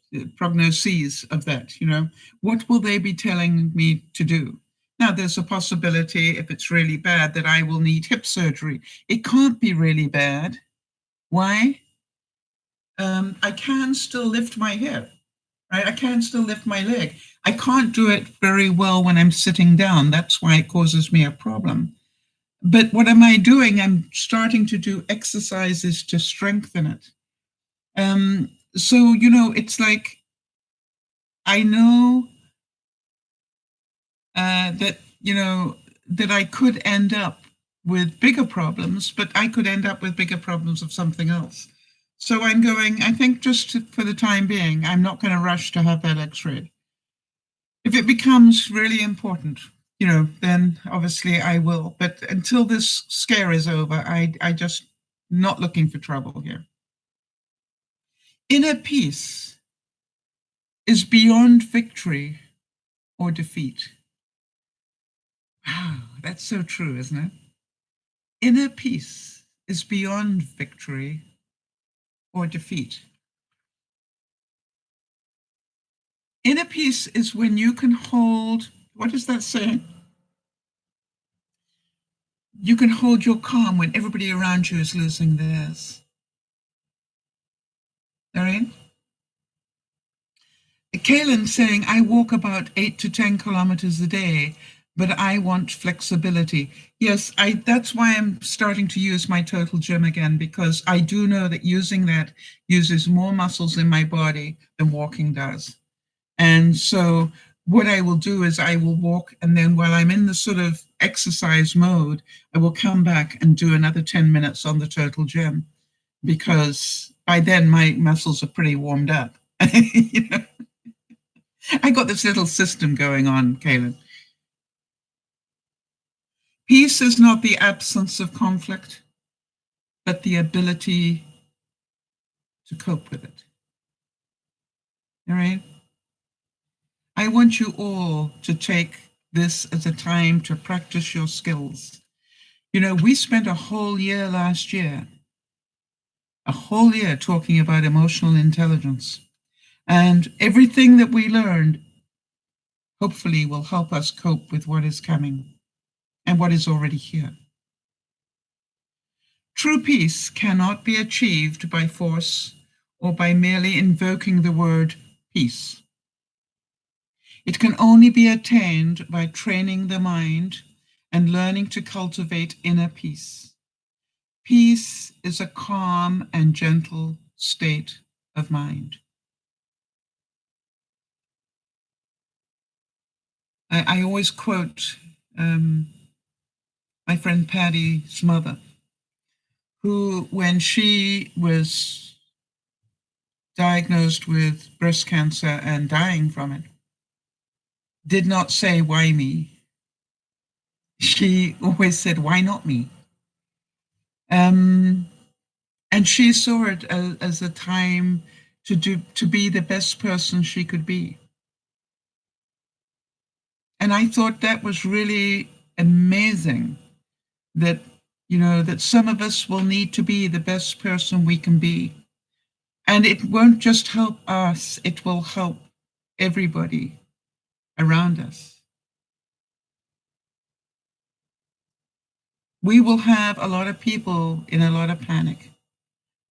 Speaker 1: of that? What will they be telling me to do? Now, there's a possibility, if it's really bad, that I will need hip surgery. It can't be really bad. Why? I can still lift my hip, right? I can still lift my leg. I can't do it very well when I'm sitting down. That's why it causes me a problem. But what am I doing? I'm starting to do exercises to strengthen it. So, it's like, I know that I could end up with bigger problems, but I could end up with bigger problems of something else. So I'm going, I think for the time being, I'm not going to rush to have that x-ray. If it becomes really important, then obviously I will. But until this scare is over, I just not looking for trouble here. Inner peace is beyond victory or defeat. Wow, that's so true, isn't it? Inner peace is beyond victory or defeat. Inner peace is when you can hold, what is that saying? You can hold your calm when everybody around you is losing theirs. All right? Kaylin saying, I walk about 8 to 10 kilometers a day, but I want flexibility. Yes, that's why I'm starting to use my total gym again, because I do know that using that uses more muscles in my body than walking does. And so what I will do is I will walk, and then while I'm in the sort of exercise mode, I will come back and do another 10 minutes on the total gym, because by then my muscles are pretty warmed up. You know? I got this little system going on, Kaylin. Peace is not the absence of conflict, but the ability to cope with it. All right? I want you all to take this as a time to practice your skills. You know, we spent a whole year last year, talking about emotional intelligence. And everything that we learned, hopefully, will help us cope with what is coming and what is already here. True peace cannot be achieved by force or by merely invoking the word peace. It can only be attained by training the mind and learning to cultivate inner peace. Peace is a calm and gentle state of mind. I always quote my friend Patty's mother, who, when she was diagnosed with breast cancer and dying from it, did not say, why me? She always said, why not me? And she saw it as a time to be the best person she could be. And I thought that was really amazing, that, you know, that some of us will need to be the best person we can be. And it won't just help us, it will help everybody around us. We will have a lot of people in a lot of panic,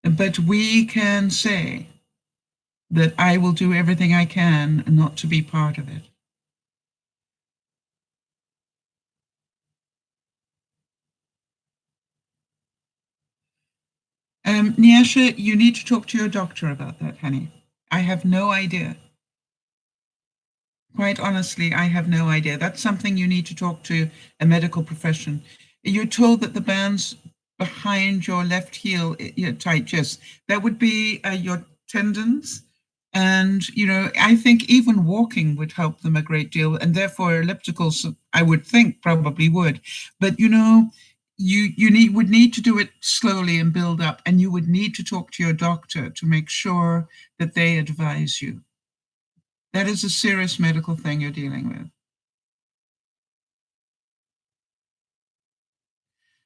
Speaker 1: but we can say that I will do everything I can not to be part of it. Nyasha, you need to talk to your doctor about that, honey. I have no idea. Quite honestly, I have no idea. That's something you need to talk to a medical profession. You're told that the bands behind your left heel, you're tight, yes. That would be your tendons. And, you know, I think even walking would help them a great deal. And therefore ellipticals, I would think, probably would. But, you know, you would need to do it slowly and build up. And you would need to talk to your doctor to make sure that they advise you. That is a serious medical thing you're dealing with.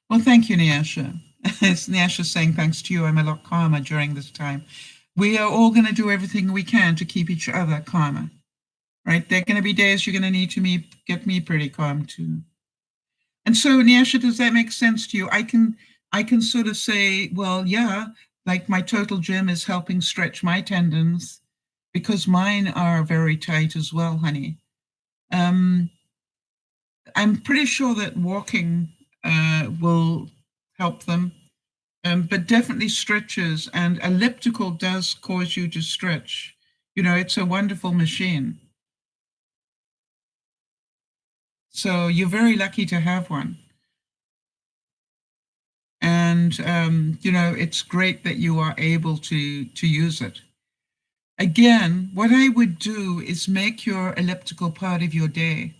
Speaker 1: Well, thank you, Nyasha. It's Nyasha saying, thanks to you, I'm a lot calmer during this time. We are all going to do everything we can to keep each other calmer, right? There are going to be days you're going to need to get me pretty calm too. And so, Nyasha, does that make sense to you? I can sort of say, well, yeah, like my total gym is helping stretch my tendons because mine are very tight as well, honey. I'm pretty sure that walking will help them, but definitely stretches, and elliptical does cause you to stretch. You know, it's a wonderful machine. So you're very lucky to have one. And, you know, it's great that you are able to use it. Again, what I would do is make your elliptical part of your day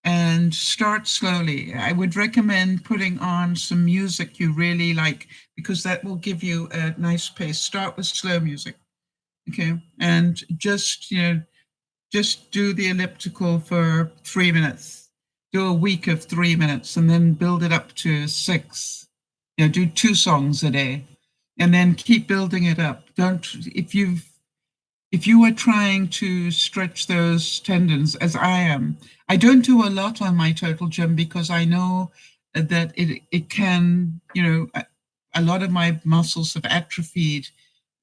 Speaker 1: and start slowly. I would recommend putting on some music you really like, because that will give you a nice pace. Start with slow music, okay? And just, you know, just do the elliptical for 3 minutes. Do a week of 3 minutes and then build it up to 6. You know, do 2 songs a day. and then keep building it up. If you are trying to stretch those tendons, as I am, I don't do a lot on my total gym because I know that it can, a lot of my muscles have atrophied,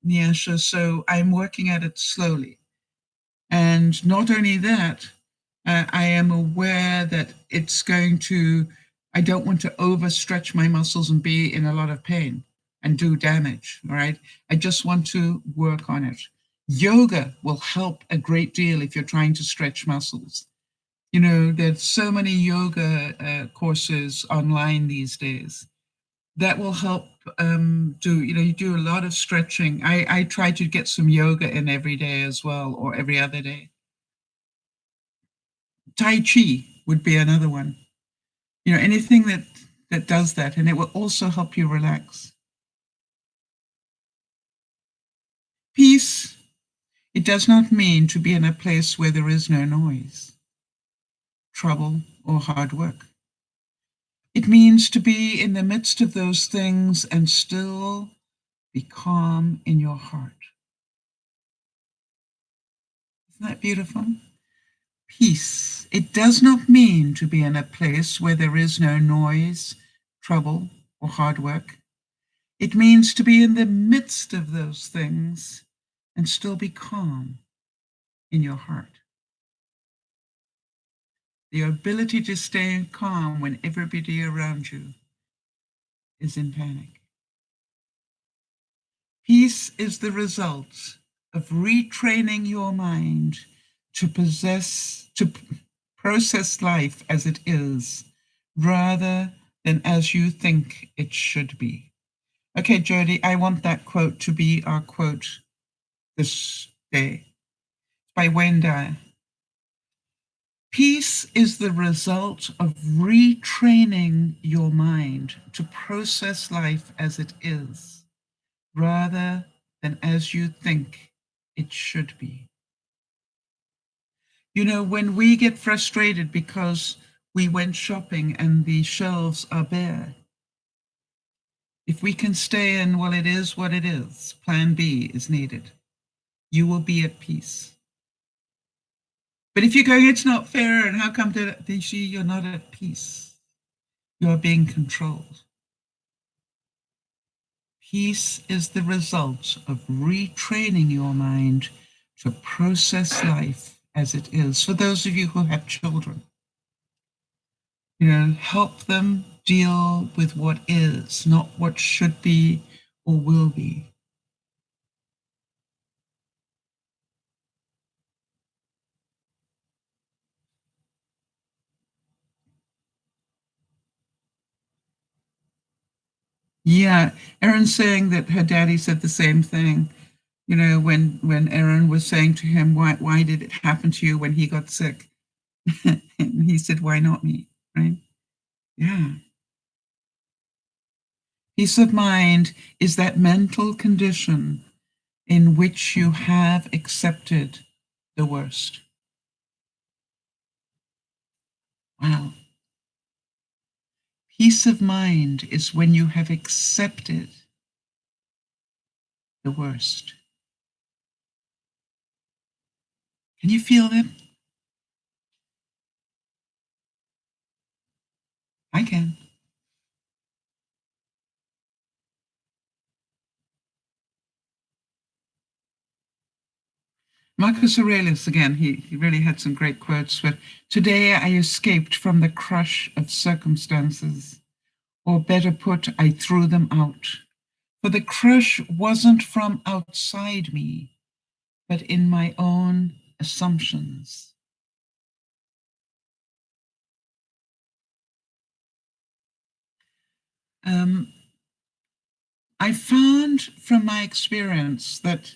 Speaker 1: Nyasha, so I'm working at it slowly. And not only that, I am aware that I don't want to overstretch my muscles and be in a lot of pain and do damage, all right? I just want to work on it. Yoga will help a great deal if you're trying to stretch muscles. There's so many yoga courses online these days that will help you do a lot of stretching. I try to get some yoga in every day as well, or every other day. Tai Chi would be another one. Anything that does that, and it will also help you relax. Peace, it does not mean to be in a place where there is no noise, trouble, or hard work. It means to be in the midst of those things and still be calm in your heart. Isn't that beautiful? Peace. It does not mean to be in a place where there is no noise, trouble, or hard work. It means to be in the midst of those things and still be calm in your heart. The ability to stay calm when everybody around you is in panic. Peace is the result of retraining your mind to process life as it is, rather than as you think it should be. Okay, Jody, I want that quote to be our quote this day. It's by Wayne Dyer. Peace is the result of retraining your mind to process life as it is, rather than as you think it should be. When we get frustrated because we went shopping and the shelves are bare, if we can stay in, well, it is what it is, plan B is needed, you will be at peace. But if you're going, it's not fair, and how come that you're not at peace? You're being controlled. Peace is the result of retraining your mind to process life as it is. For those of you who have children, help them deal with what is, not what should be or will be. Yeah, Erin's saying that her daddy said the same thing. When Erin was saying to him, why did it happen to you when he got sick? And he said, why not me, right? Yeah. Peace of mind is that mental condition in which you have accepted the worst. Wow. Peace of mind is when you have accepted the worst. Can you feel that? I can. Marcus Aurelius, again, he really had some great quotes. But today I escaped from the crush of circumstances, or better put, I threw them out. For the crush wasn't from outside me, but in my own assumptions. I found from my experience that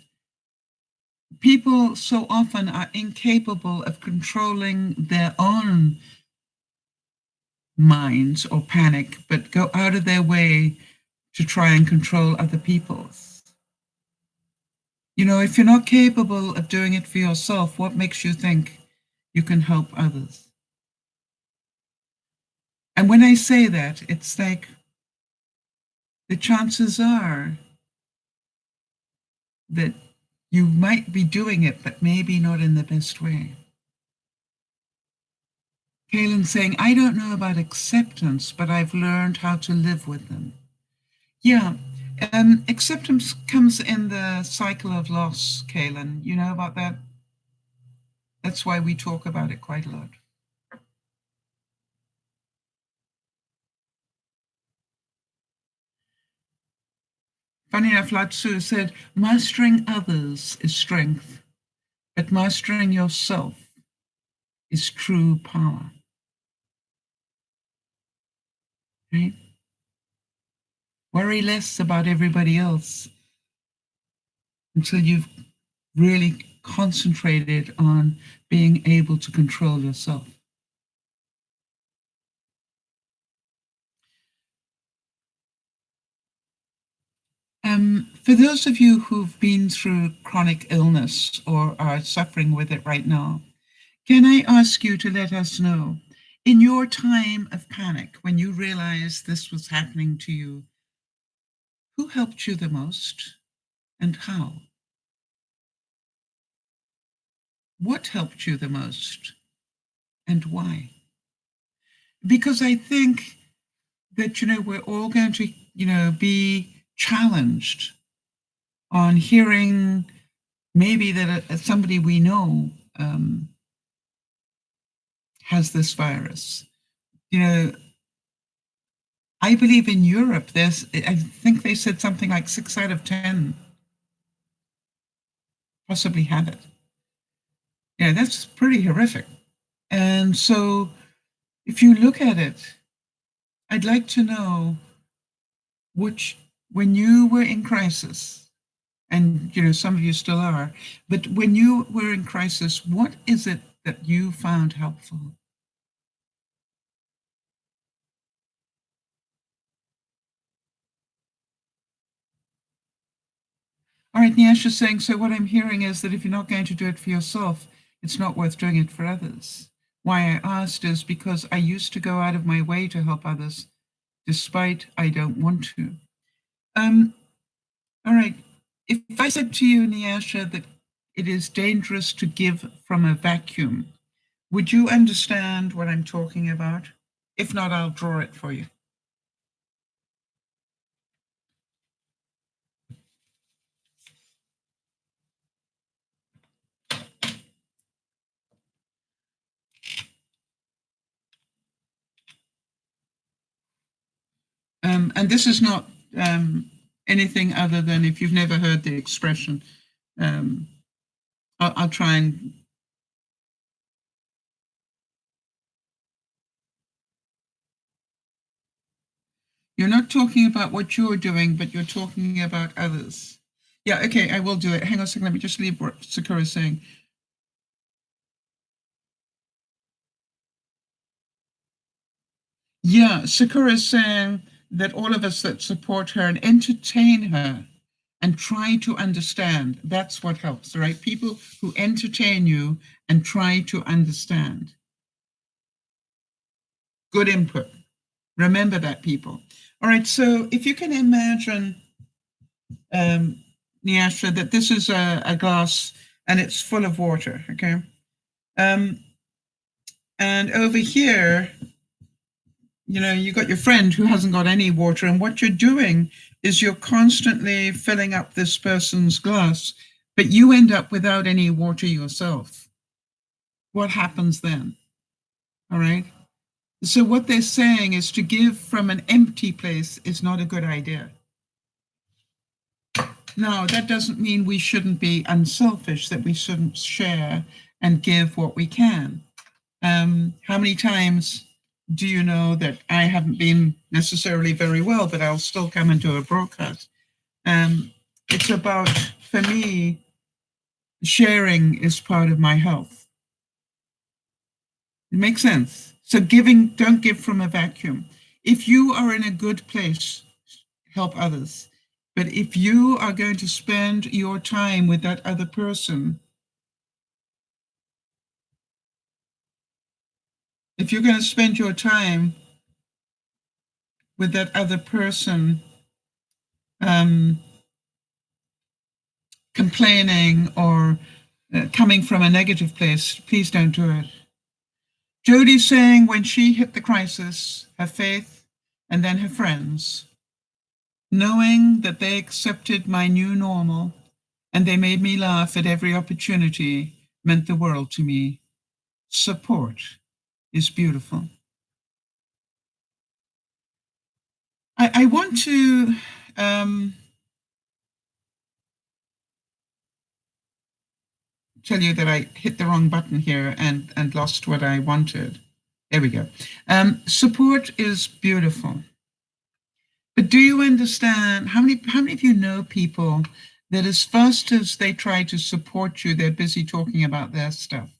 Speaker 1: people so often are incapable of controlling their own minds or panic, but go out of their way to try and control other people's. If you're not capable of doing it for yourself, what makes you think you can help others? And when I say that, it's like the chances are that you might be doing it, but maybe not in the best way. Kaylin's saying, I don't know about acceptance, but I've learned how to live with them. Yeah, acceptance comes in the cycle of loss, Kaylin. You know about that? That's why we talk about it quite a lot. Funny enough, Lao Tzu said, mastering others is strength, but mastering yourself is true power. Right? Worry less about everybody else until you've really concentrated on being able to control yourself. For those of you who've been through chronic illness or are suffering with it right now, can I ask you to let us know, in your time of panic, when you realized this was happening to you, who helped you the most and how? What helped you the most and why? Because I think that, we're all going to, be challenged on hearing maybe that somebody we know has this virus. I believe in Europe, I think they said something like 6 out of 10 possibly have it. Yeah, that's pretty horrific. And so if you look at it, I'd like to know when you were in crisis, and some of you still are, but when you were in crisis, what is it that you found helpful? All right, Nyasha's saying, so what I'm hearing is that if you're not going to do it for yourself, it's not worth doing it for others. Why I asked is because I used to go out of my way to help others, despite I don't want to. All right, if I said to you, Nyasha, that it is dangerous to give from a vacuum, would you understand what I'm talking about? If not, I'll draw it for you. And this is not anything other than, if you've never heard the expression, I'll try and... You're not talking about what you're doing, but you're talking about others. Yeah, okay, I will do it. Hang on a second, let me just leave what Sakura is saying. Yeah, Sakura is saying that all of us that support her and entertain her and try to understand, that's what helps, right? People who entertain you and try to understand. Good input. Remember that, people. All right, so if you can imagine, Nyasha, that this is a glass and it's full of water, okay? And over here, you got your friend who hasn't got any water, and what you're doing is you're constantly filling up this person's glass, but you end up without any water yourself. What happens then? All right. So what they're saying is to give from an empty place is not a good idea. Now, that doesn't mean we shouldn't be unselfish, that we shouldn't share and give what we can. How many times do you know that I haven't been necessarily very well, but I'll still come into a broadcast? It's about, for me, sharing is part of my health. It makes sense. So don't give from a vacuum. If you are in a good place, help others. But if you are going to spend your time with that other person, if you're going to spend your time with that other person, complaining or coming from a negative place, please don't do it. Jodie's saying when she hit the crisis, her faith and then her friends, knowing that they accepted my new normal and they made me laugh at every opportunity, meant the world to me. Support is beautiful. I want to tell you that I hit the wrong button here and lost what I wanted. There we go. Support is beautiful. But do you understand how many of you know people that as fast as they try to support you, they're busy talking about their stuff?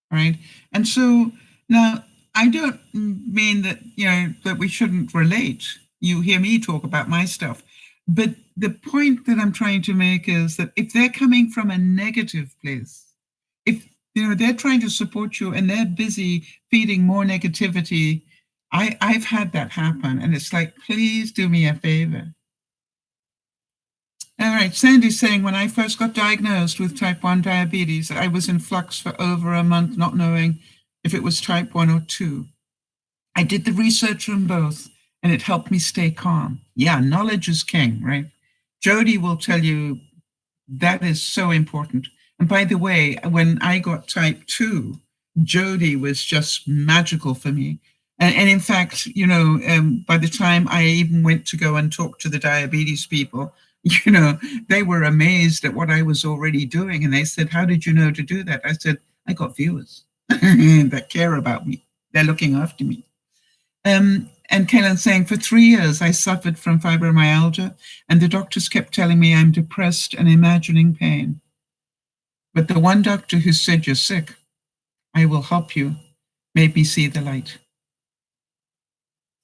Speaker 1: Right? And so now I don't mean that, that we shouldn't relate. You hear me talk about my stuff. But the point that I'm trying to make is that if they're coming from a negative place, if they're trying to support you and they're busy feeding more negativity, I've had that happen. And it's like, please do me a favor. All right, Sandy's saying, when I first got diagnosed with type 1 diabetes, I was in flux for over a month, not knowing if it was type 1 or 2. I did the research on both, and it helped me stay calm. Yeah, knowledge is king, right? Jody will tell you that is so important. And by the way, when I got type 2, Jody was just magical for me. And in fact, by the time I even went to go and talk to the diabetes people, they were amazed at what I was already doing. And they said, how did you know to do that? I said, I got viewers that care about me. They're looking after me. And Kaylin saying, for 3 years, I suffered from fibromyalgia, and the doctors kept telling me I'm depressed and imagining pain. But the one doctor who said, you're sick, I will help you, made me see the light.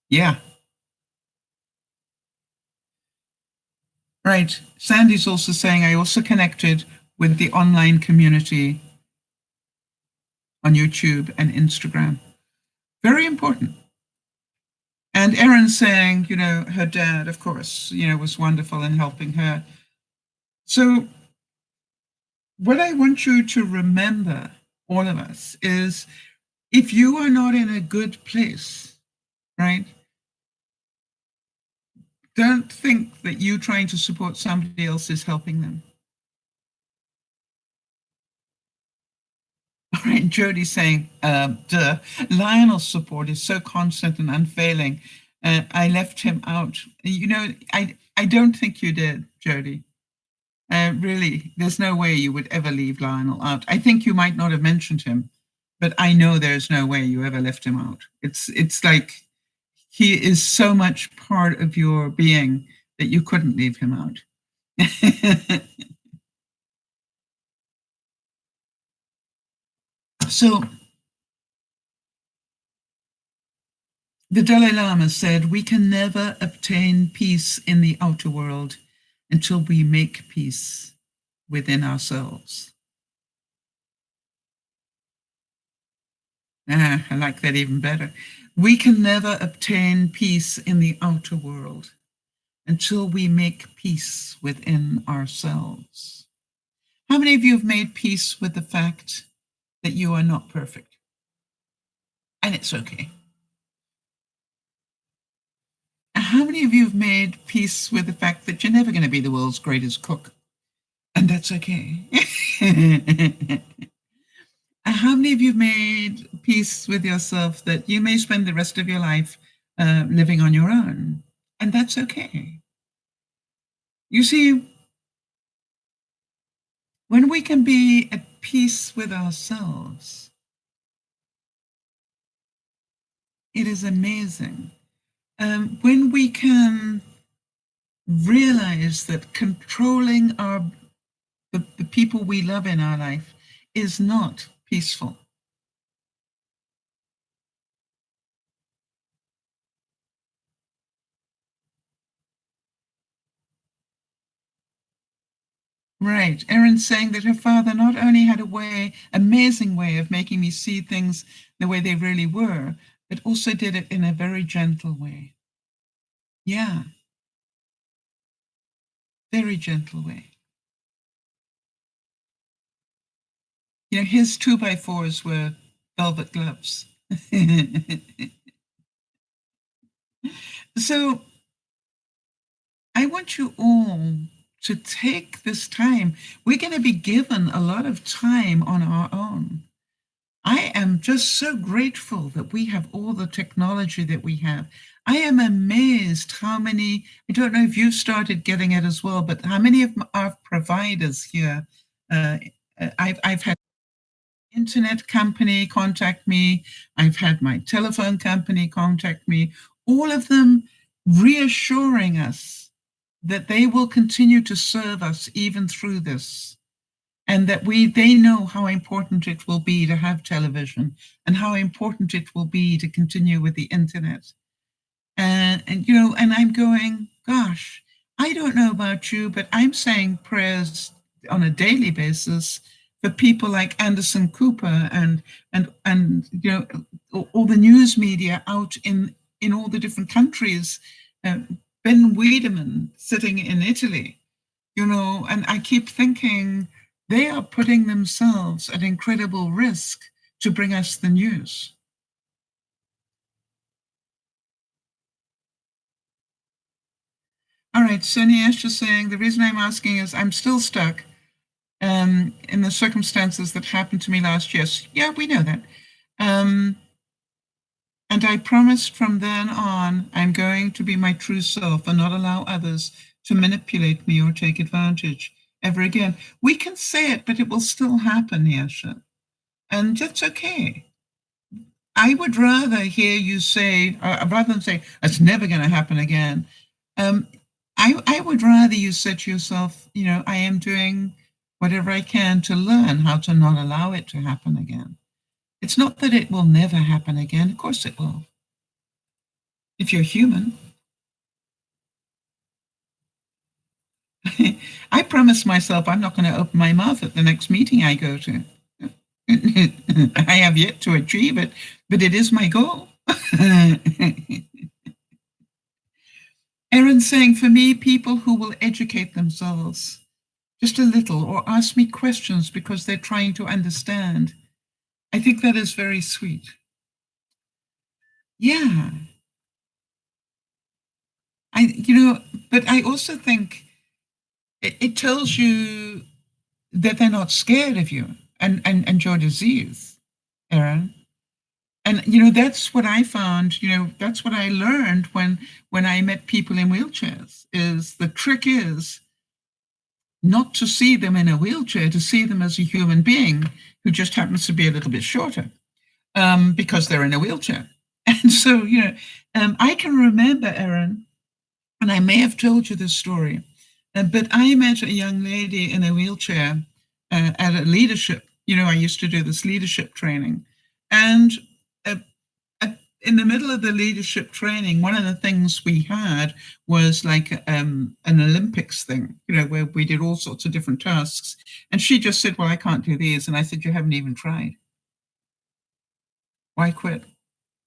Speaker 1: Yeah. Right. Sandy's also saying, I also connected with the online community on YouTube and Instagram. Very important. And Erin's saying, her dad, of course, was wonderful in helping her. So what I want you to remember, all of us, is if you are not in a good place, right? Don't think that you trying to support somebody else is helping them. All right, Jody's saying, Lionel's support is so constant and unfailing. I left him out. I don't think you did, Jody. Really, there's no way you would ever leave Lionel out. I think you might not have mentioned him, but I know there's no way you ever left him out. It's like he is so much part of your being that you couldn't leave him out. So the Dalai Lama said, we can never obtain peace in the outer world until we make peace within ourselves. I like that even better. We can never obtain peace in the outer world until we make peace within ourselves. How many of you have made peace with the fact that you are not perfect? And it's okay. How many of you have made peace with the fact that you're never going to be the world's greatest cook? And that's okay. How many of you have made peace with yourself that you may spend the rest of your life living on your own? And that's okay. You see, when we can be at peace with ourselves, it is amazing. When we can realize that controlling the people we love in our life is not peaceful. Right. Erin's saying that her father not only had amazing way of making me see things the way they really were, but also did it in a very gentle way. Yeah. very gentle way. You know, his 2x4s were velvet gloves. So I want you all to take this time. We're going to be given a lot of time on our own. I am just so grateful that we have all the technology that we have. I am amazed how many, I don't know if you started getting it as well, but how many of our providers here, I've had internet company contact me, I've had my telephone company contact me, all of them reassuring us that they will continue to serve us even through this, and that they know how important it will be to have television and how important it will be to continue with the internet. And you know, and I'm going, gosh, I don't know about you, but I'm saying prayers on a daily basis for people like Anderson Cooper and you know, all the news media out in all the different countries. Ben Wiedemann sitting in Italy, you know, and I keep thinking they are putting themselves at incredible risk to bring us the news. All right, Sonia is just saying the reason I'm asking is I'm still stuck in the circumstances that happened to me last year. So, yeah, we know that. And I promised from then on, I'm going to be my true self and not allow others to manipulate me or take advantage ever again. We can say it, but it will still happen, Yasha. And that's okay. I would rather hear you say, rather than say, it's never going to happen again. I would rather you said to yourself, you know, I am doing whatever I can to learn how to not allow it to happen again. It's not that it will never happen again. Of course it will. If you're human. I promised myself I'm not going to open my mouth at the next meeting I go to. I have yet to achieve it, but it is my goal. Erin's saying, for me, people who will educate themselves just a little or ask me questions because they're trying to understand. I think that is very sweet. Yeah. But I also think it tells you that they're not scared of you and your disease, Erin. And you know, that's what I found, you know, that's what I learned when I met people in wheelchairs, is the trick is not to see them in a wheelchair, to see them as a human being who just happens to be a little bit shorter because they're in a wheelchair. And so, you know, I can remember, Erin, and I may have told you this story, but I met a young lady in a wheelchair at a leadership. You know, I used to do this leadership training. And uh, in the middle of the leadership training, one of the things we had was like an Olympics thing, you know, where we did all sorts of different tasks. And she just said, well, I can't do these. And I said, you haven't even tried. Why quit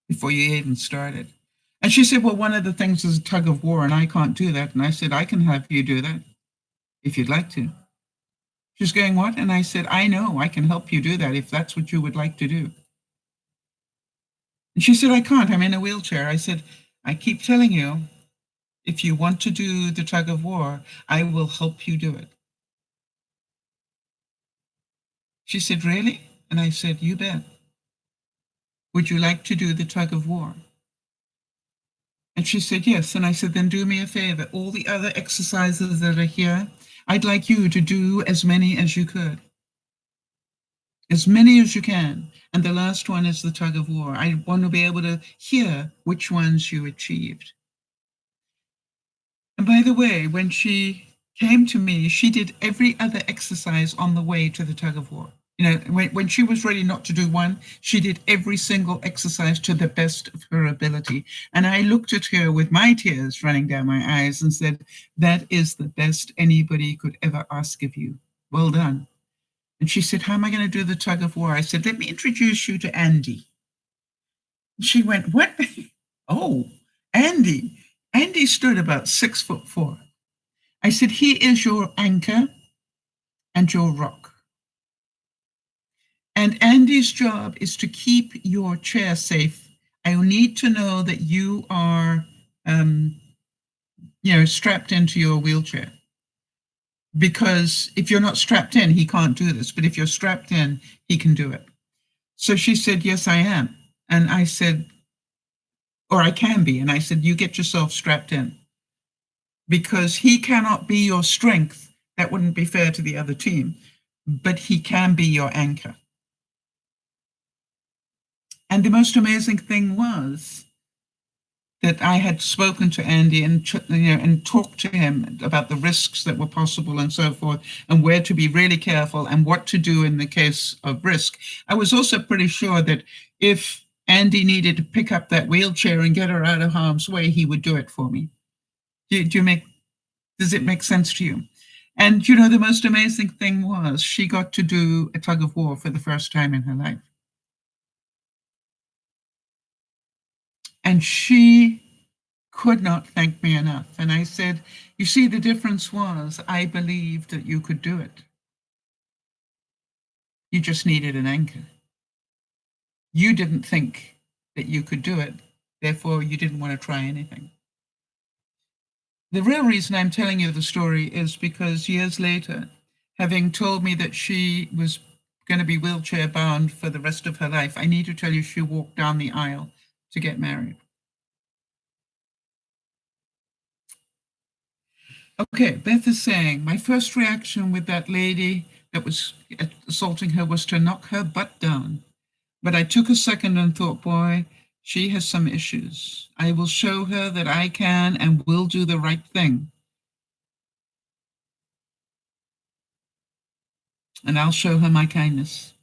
Speaker 1: before you even started? And she said, well, one of the things is a tug of war, and I can't do that. And I said, I can have you do that if you'd like to. She's going, what? And I said, I know, I can help you do that if that's what you would like to do. And she said, I can't, I'm in a wheelchair. I said, I keep telling you, if you want to do the tug of war, I will help you do it. She said, really? And I said, you bet. Would you like to do the tug of war? And she said, yes. And I said, then do me a favor. All the other exercises that are here, I'd like you to do as many as you could. As many as you can. And the last one is the tug of war. I want to be able to hear which ones you achieved. And by the way, when she came to me, she did every other exercise on the way to the tug of war. You know, when she was ready not to do one, she did every single exercise to the best of her ability. And I looked at her with my tears running down my eyes and said, that is the best anybody could ever ask of you. Well done. And she said, how am I going to do the tug of war? I said, let me introduce you to Andy. She went, what? Oh, Andy. Andy stood about 6'4". I said, he is your anchor and your rock. And Andy's job is to keep your chair safe. I need to know that you are, strapped into your wheelchair. Because if you're not strapped in, he can't do this. But if you're strapped in, he can do it. So she said, yes, I am. And I said, or I can be. And I said, you get yourself strapped in. Because he cannot be your strength. That wouldn't be fair to the other team. But he can be your anchor. And the most amazing thing was that I had spoken to Andy and talked to him about the risks that were possible and so forth, and where to be really careful and what to do in the case of risk. I was also pretty sure that if Andy needed to pick up that wheelchair and get her out of harm's way, he would do it for me. Does it make sense to you? And the most amazing thing was she got to do a tug of war for the first time in her life. And she could not thank me enough. And I said, you see, the difference was I believed that you could do it. You just needed an anchor. You didn't think that you could do it. Therefore, you didn't want to try anything. The real reason I'm telling you the story is because years later, having told me that she was going to be wheelchair bound for the rest of her life, I need to tell you she walked down the aisle to get married. Okay, Beth is saying, my first reaction with that lady that was assaulting her was to knock her butt down. But I took a second and thought, boy, she has some issues. I will show her that I can and will do the right thing. And I'll show her my kindness.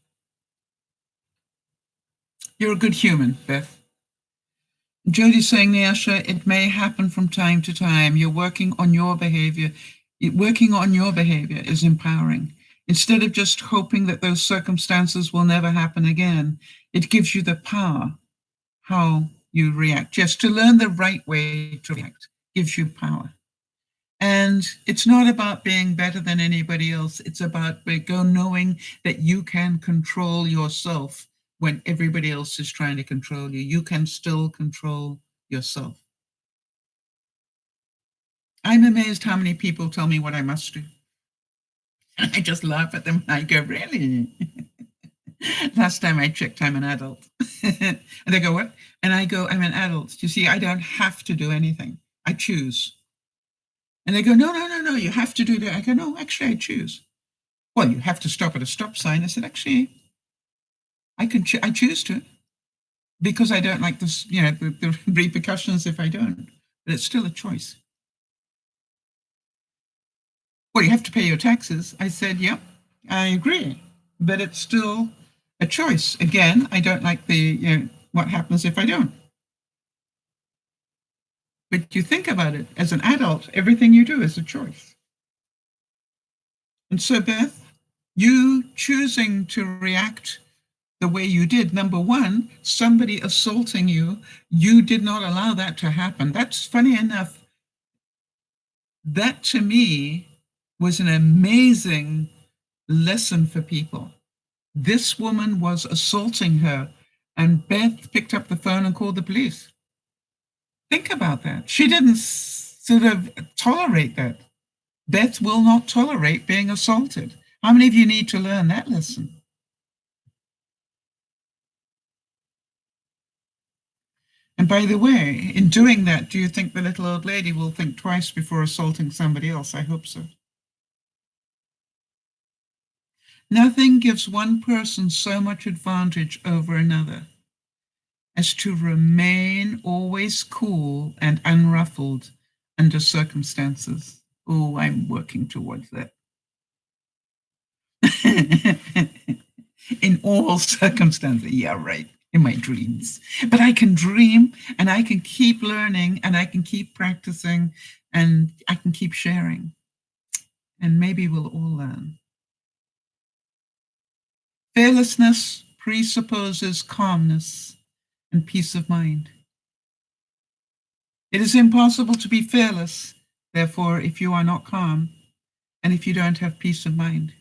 Speaker 1: You're a good human, Beth. Jody's saying, Nyasha, it may happen from time to time. You're working on your behavior. Working on your behavior is empowering. Instead of just hoping that those circumstances will never happen again, it gives you the power how you react. Just to learn the right way to react gives you power. And it's not about being better than anybody else. It's about knowing that you can control yourself when everybody else is trying to control you. You can still control yourself. I'm amazed how many people tell me what I must do. I just laugh at them and I go, really? Last time I checked, I'm an adult. And they go, what? And I go, I'm an adult. You see, I don't have to do anything. I choose. And they go, no, you have to do that. I go, no, actually, I choose. Well, you have to stop at a stop sign. I said, actually, I choose to, because I don't like this, the repercussions if I don't. But it's still a choice. Well, you have to pay your taxes. I said, yep, I agree. But it's still a choice. Again, I don't like what happens if I don't. But you think about it, as an adult, everything you do is a choice. And so, Beth, you choosing to react the way you did, number one, somebody assaulting you, you did not allow that to happen. That's funny enough. That to me was an amazing lesson for people. This woman was assaulting her, and Beth picked up the phone and called the police. Think about that. She didn't sort of tolerate that. Beth will not tolerate being assaulted. How many of you need to learn that lesson? And by the way, in doing that, do you think the little old lady will think twice before assaulting somebody else? I hope so. Nothing gives one person so much advantage over another as to remain always cool and unruffled under circumstances. Oh, I'm working towards that. In all circumstances, yeah, right, in my dreams. But I can dream and I can keep learning and I can keep practicing and I can keep sharing. And maybe we'll all learn. Fearlessness presupposes calmness and peace of mind. It is impossible to be fearless Therefore, if you are not calm, and if you don't have peace of mind,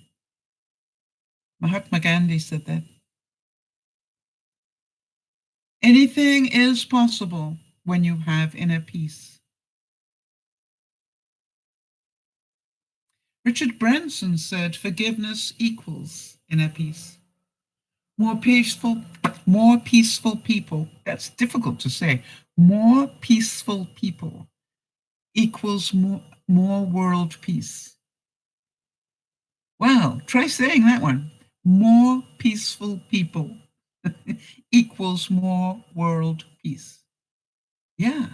Speaker 1: Mahatma Gandhi said that, anything is possible when you have inner peace. Richard Branson said, forgiveness equals inner peace. More peaceful people, that's difficult to say, more peaceful people equals more world peace. Wow, try saying that one. More peaceful people equals more world peace. Yeah.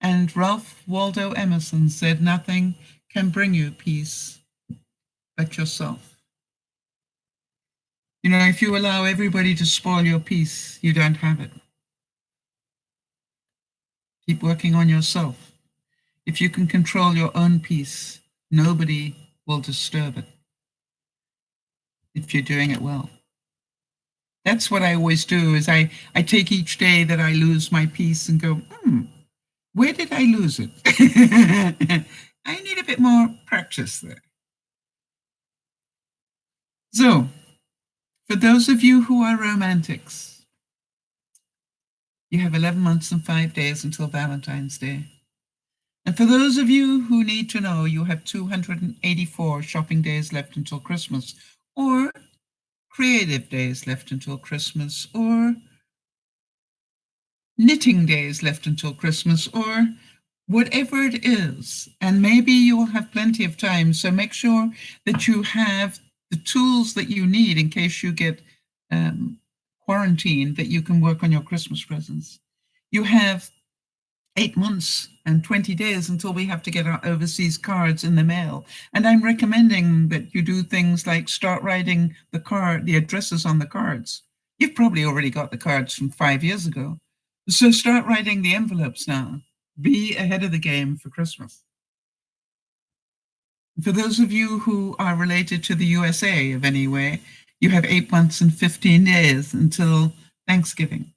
Speaker 1: And Ralph Waldo Emerson said, nothing can bring you peace but yourself. You know, if you allow everybody to spoil your peace, you don't have it. Keep working on yourself. If you can control your own peace, nobody will disturb it if you're doing it well. That's what I always do is I take each day that I lose my peace and go, where did I lose it? I need a bit more practice there. So, for those of you who are romantics, you have 11 months and 5 days until Valentine's Day. And for those of you who need to know, you have 284 shopping days left until Christmas, or creative days left until Christmas, or knitting days left until Christmas, or whatever it is. And maybe you will have plenty of time. So make sure that you have the tools that you need in case you get quarantined, that you can work on your Christmas presents. You have 8 months and 20 days until we have to get our overseas cards in the mail. And I'm recommending that you do things like start writing the addresses on the cards. You've probably already got the cards from 5 years ago. So start writing the envelopes now. Be ahead of the game for Christmas. For those of you who are related to the USA of any way, you have 8 months and 15 days until Thanksgiving.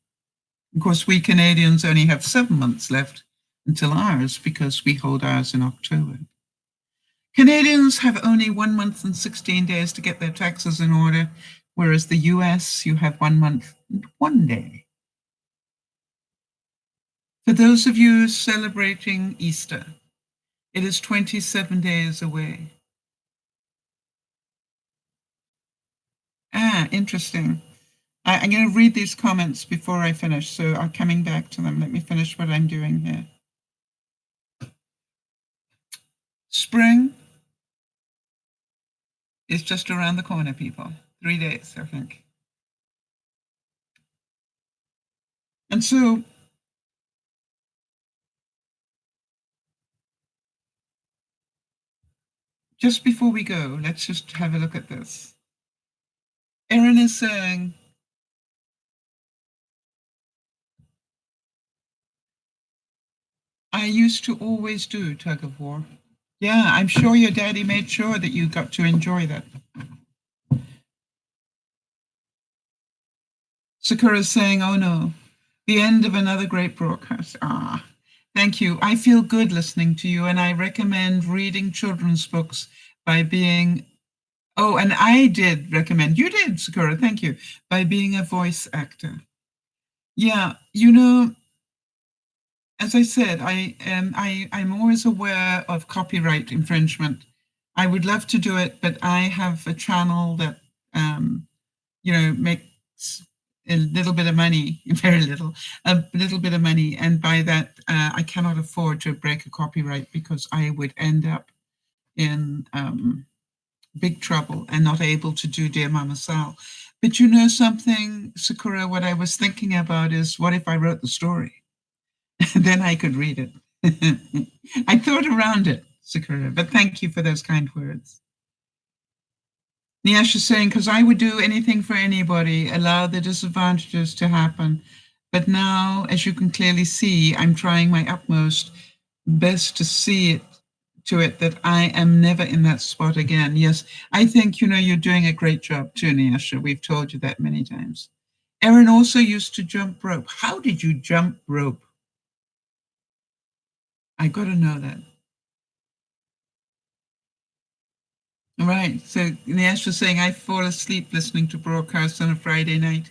Speaker 1: Of course, we Canadians only have 7 months left until ours because we hold ours in October. Canadians have only 1 month and 16 days to get their taxes in order, whereas the US, you have 1 month and 1 day. For those of you celebrating Easter, it is 27 days away. Interesting. I'm going to read these comments before I finish, so I'm coming back to them. Let me finish what I'm doing here. Spring is just around the corner, people. 3 days, I think. And so just before we go, let's just have a look at this. Erin is saying, I used to always do tug of war. Yeah, I'm sure your daddy made sure that you got to enjoy that. Sakura is saying, oh no, the end of another great broadcast. Thank you. I feel good listening to you, and I recommend reading children's books by being, and I did recommend, you did, Sakura, thank you, by being a voice actor. Yeah, you know, as I said, I'm always aware of copyright infringement. I would love to do it, but I have a channel that, makes a little bit of money, very little, a little bit of money. And by that, I cannot afford to break a copyright because I would end up in big trouble and not able to do Dear Mama Sal. But you know something, Sakura, what I was thinking about is, what if I wrote the story? Then I could read it. I thought around it, Sakura, but thank you for those kind words. Niash is saying, because I would do anything for anybody, allow the disadvantages to happen. But now, as you can clearly see, I'm trying my utmost best to see it that I am never in that spot again. Yes, I think, you're doing a great job too, Niasha. We've told you that many times. Erin also used to jump rope. How did you jump rope? I got to know that. Right. So Nash was saying I fall asleep listening to broadcasts on a Friday night,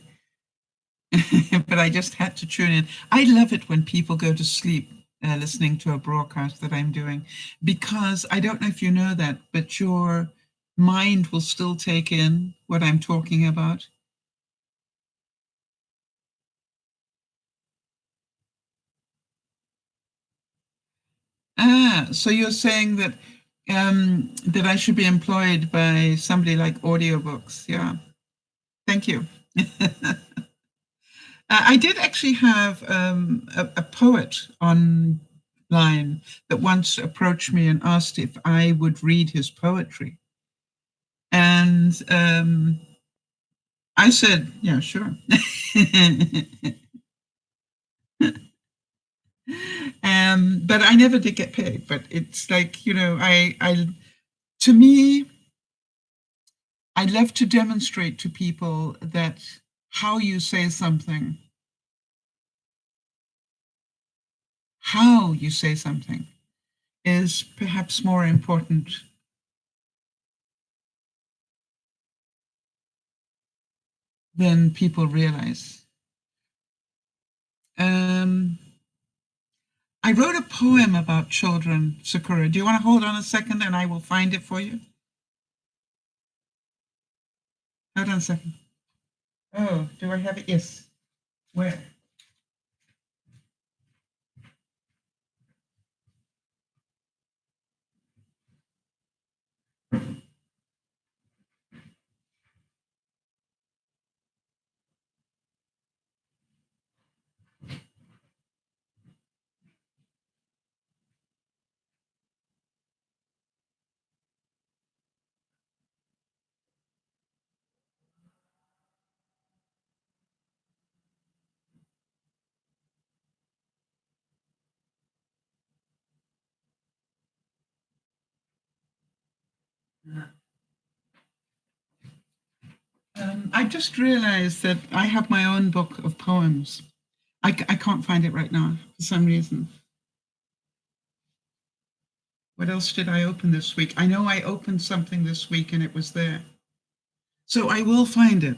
Speaker 1: but I just had to tune in. I love it when people go to sleep listening to a broadcast that I'm doing, because I don't know if you know that, but your mind will still take in what I'm talking about. Ah, so you're saying that that I should be employed by somebody like audiobooks. Yeah. Thank you. I did actually have a poet online that once approached me and asked if I would read his poetry. And I said, yeah, sure. But I never did get paid. But it's like, you know, to me, I love to demonstrate to people that how you say something, how you say something is perhaps more important than people realize. Um, I wrote a poem about children, Sakura. Do you want to hold on a second and I will find it for you? Hold on a second. Oh, do I have it? Yes. Where? I just realized that I have my own book of poems. I can't find it right now for some reason. What else did I open this week? I know I opened something this week and it was there. So I will find it,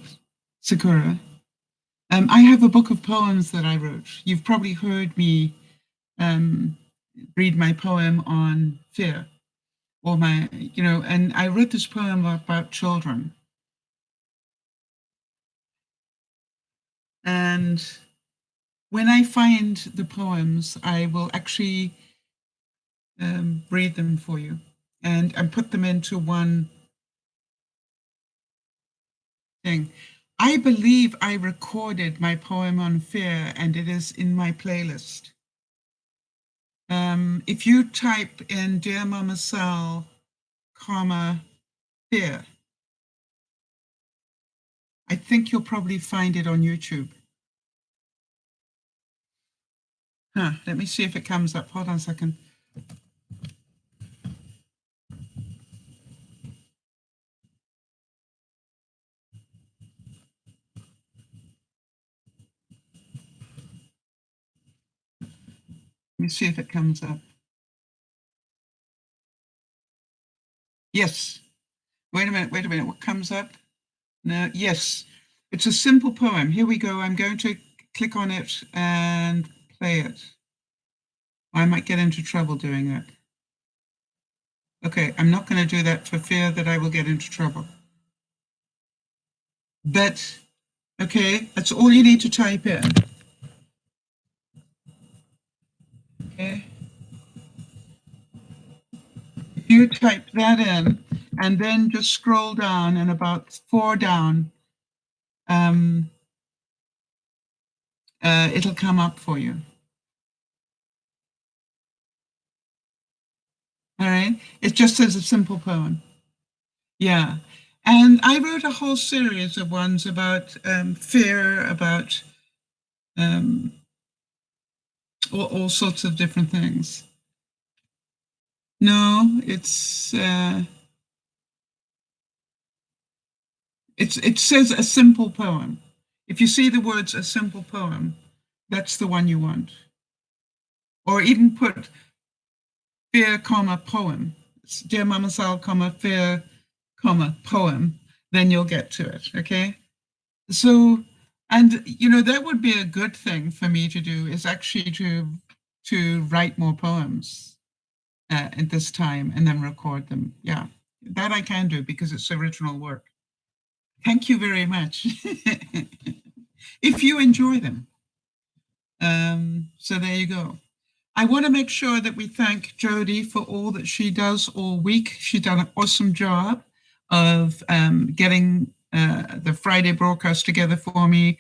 Speaker 1: Sakura. I have a book of poems that I wrote. You've probably heard me um, read my poem on fear, or my, you know, and I wrote this poem about children. And when I find the poems, I will actually read them for you and put them into one thing. I believe I recorded my poem on fear and it is in my playlist. If you type in DearMamaSal, comma, fear, I think you'll probably find it on YouTube. Huh, let me see if it comes up. Hold on a second. Let me see if it comes up. Yes. Wait a minute. What comes up? No, yes. It's a simple poem. Here we go. I'm going to click on it and play it. I might get into trouble doing that. Okay, I'm not going to do that for fear that I will get into trouble. But, okay, that's all you need to type in. Okay. If you type that in and then just scroll down and about 4 down, it'll come up for you. All right. It just says a simple poem. Yeah. And I wrote a whole series of ones about fear, about all sorts of different things. No, it says a simple poem. If you see the words a simple poem, that's the one you want. Or even put fear, comma, poem. It's DearMamaSal, comma, fear, comma, poem. Then you'll get to it, okay? So, and that would be a good thing for me to do, is actually to write more poems at this time and then record them. Yeah, that I can do because it's original work. Thank you very much. If you enjoy them. So there you go. I want to make sure that we thank Jody for all that she does all week. She's done an awesome job of getting the Friday broadcast together for me.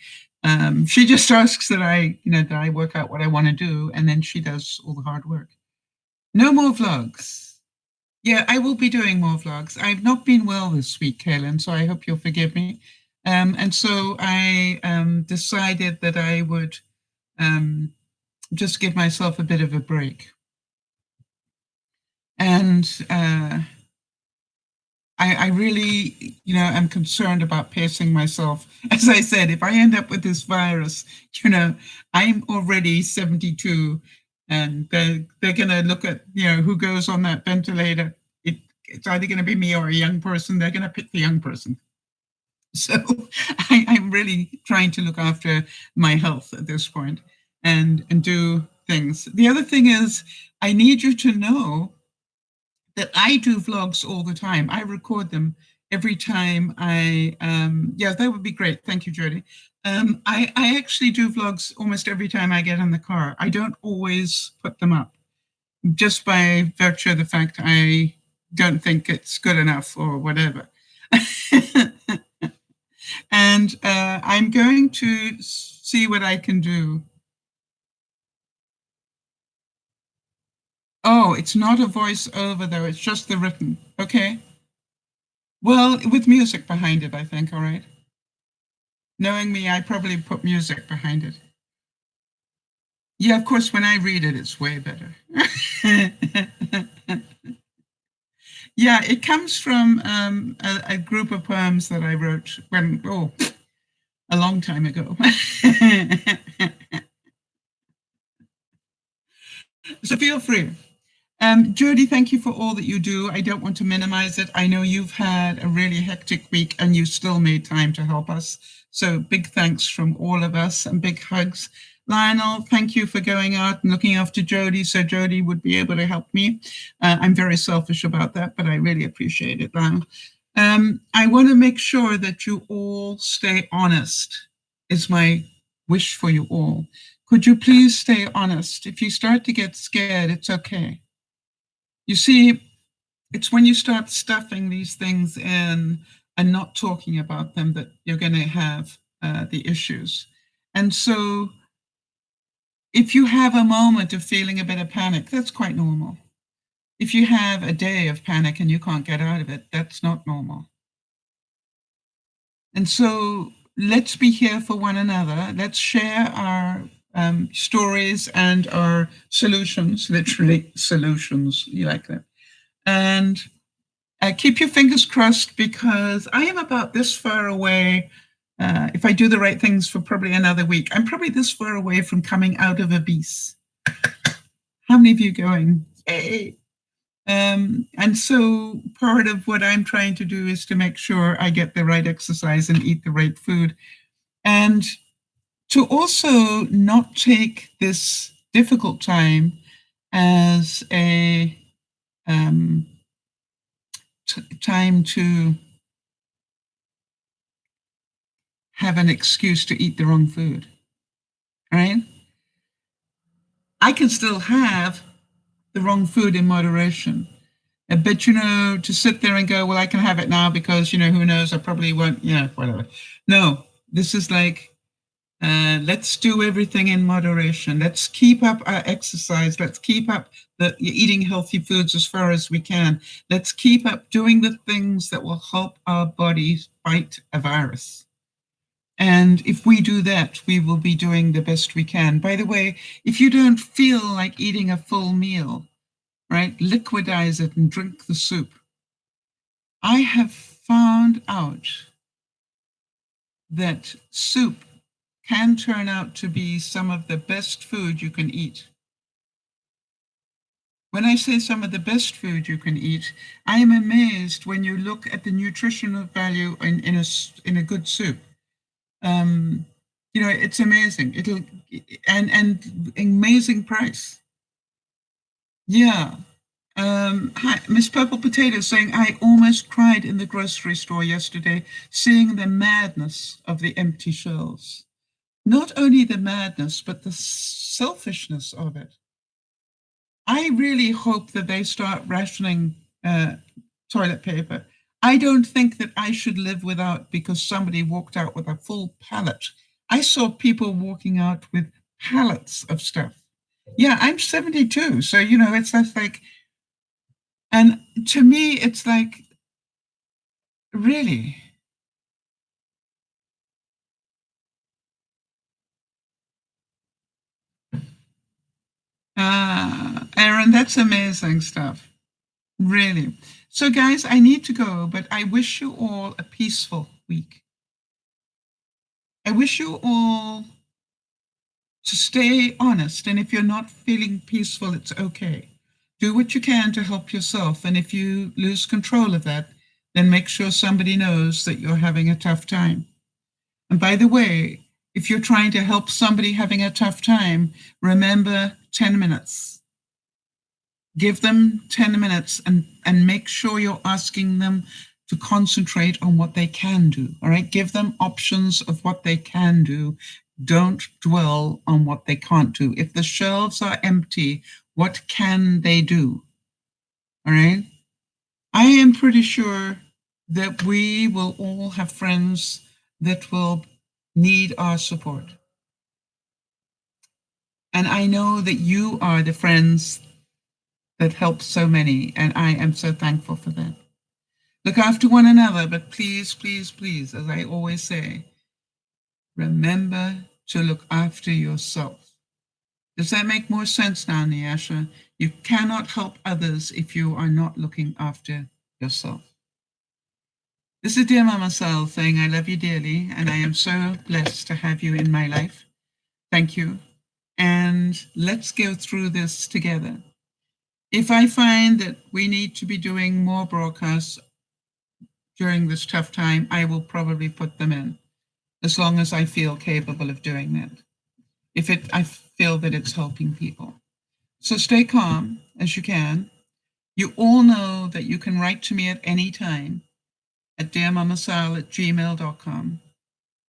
Speaker 1: She just asks that I work out what I want to do, and then she does all the hard work. No more vlogs. Yeah, I will be doing more vlogs. I've not been well this week, Kaylin, so I hope you'll forgive me. And so I decided that I would just give myself a bit of a break. And I really, am concerned about pacing myself. As I said, if I end up with this virus, I'm already 72, and they're going to look at, who goes on that ventilator. It's either going to be me or a young person. They're going to pick the young person. So I'm really trying to look after my health at this point and do things. The other thing is, I need you to know that I do vlogs all the time. I record them every time yeah, that would be great. Thank you, Jody. I actually do vlogs almost every time I get in the car. I don't always put them up, just by virtue of the fact I don't think it's good enough or whatever. And I'm going to see what I can do. Oh, it's not a voiceover though, it's just the written. Okay. Well, with music behind it, I think, all right. Knowing me, I probably put music behind it. Yeah, of course, when I read it, it's way better. Yeah, it comes from a group of poems that I wrote a long time ago. So feel free. Jody, thank you for all that you do. I don't want to minimize it. I know you've had a really hectic week and you still made time to help us. So big thanks from all of us and big hugs. Lionel, thank you for going out and looking after Jody so Jody would be able to help me. I'm very selfish about that, but I really appreciate it, Lionel. I want to make sure that you all stay honest, is my wish for you all. Could you please stay honest? If you start to get scared, it's okay. You see, it's when you start stuffing these things in and not talking about them that you're going to have the issues. And so if you have a moment of feeling a bit of panic, that's quite normal. If you have a day of panic and you can't get out of it, that's not normal. And so let's be here for one another. Let's share our stories and our solutions, literally solutions, you like that. And keep your fingers crossed, because I am about this far away. If I do the right things for probably another week, I'm probably this far away from coming out of obese. How many of you going? Hey. And so part of what I'm trying to do is to make sure I get the right exercise and eat the right food. And to also not take this difficult time as a time to have an excuse to eat the wrong food, right? I can still have the wrong food in moderation. But, to sit there and go, well, I can have it now because, who knows, I probably won't, whatever. No, this is like, let's do everything in moderation. Let's keep up our exercise. Let's keep up eating healthy foods as far as we can. Let's keep up doing the things that will help our bodies fight a virus. And if we do that, we will be doing the best we can. By the way, if you don't feel like eating a full meal, right, liquidize it and drink the soup. I have found out that soup can turn out to be some of the best food you can eat. When I say some of the best food you can eat, I am amazed when you look at the nutritional value in a good soup. Um, it's amazing. And amazing price. Yeah. Hi, Miss Purple Potato saying, I almost cried in the grocery store yesterday, seeing the madness of the empty shelves. Not only the madness, but the selfishness of it. I really hope that they start rationing toilet paper. I don't think that I should live without because somebody walked out with a full pallet. I saw people walking out with pallets of stuff. Yeah, I'm 72. So, it's just like, and to me, it's like, really? Aaron, that's amazing stuff. Really. So, guys, I need to go, but I wish you all a peaceful week. I wish you all to stay honest. And if you're not feeling peaceful, it's okay. Do what you can to help yourself. And if you lose control of that, then make sure somebody knows that you're having a tough time. And by the way, if you're trying to help somebody having a tough time, remember 10 minutes. Give them 10 minutes and make sure you're asking them to concentrate on what they can do. All right. Give them options of what they can do. Don't dwell on what they can't do. If the shelves are empty, what can they do? All right. I am pretty sure that we will all have friends that will need our support. And I know that you are the friends that help so many, and I am so thankful for that. Look after one another, but please, please, please, as I always say, remember to look after yourself. Does that make more sense now, Nyasha? You cannot help others if you are not looking after yourself. This is DearMamaSal saying I love you dearly, and I am so blessed to have you in my life. Thank you. And let's go through this together. If I find that we need to be doing more broadcasts during this tough time, I will probably put them in, as long as I feel capable of doing that. I feel that it's helping people. So stay calm as you can. You all know that you can write to me at any time at dearmamasal@gmail.com.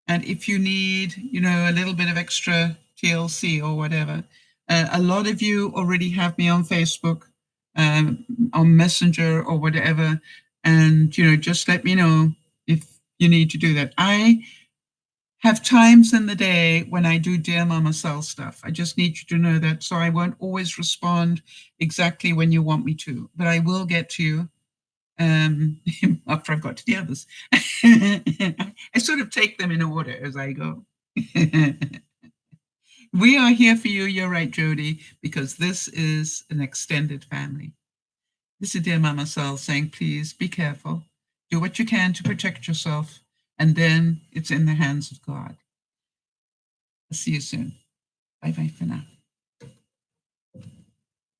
Speaker 1: And if you need, a little bit of extra TLC or whatever, a lot of you already have me on Facebook, on Messenger or whatever. And, just let me know if you need to do that. I have times in the day when I do Dear Mama Cell stuff. I just need you to know that. So I won't always respond exactly when you want me to, but I will get to you after I've got to the others. I sort of take them in order as I go. We are here for you. You're right, Jody, because this is an extended family. This is Dear Mama Cell saying, please be careful. Do what you can to protect yourself, and then it's in the hands of God. I'll see you soon. Bye-bye for now.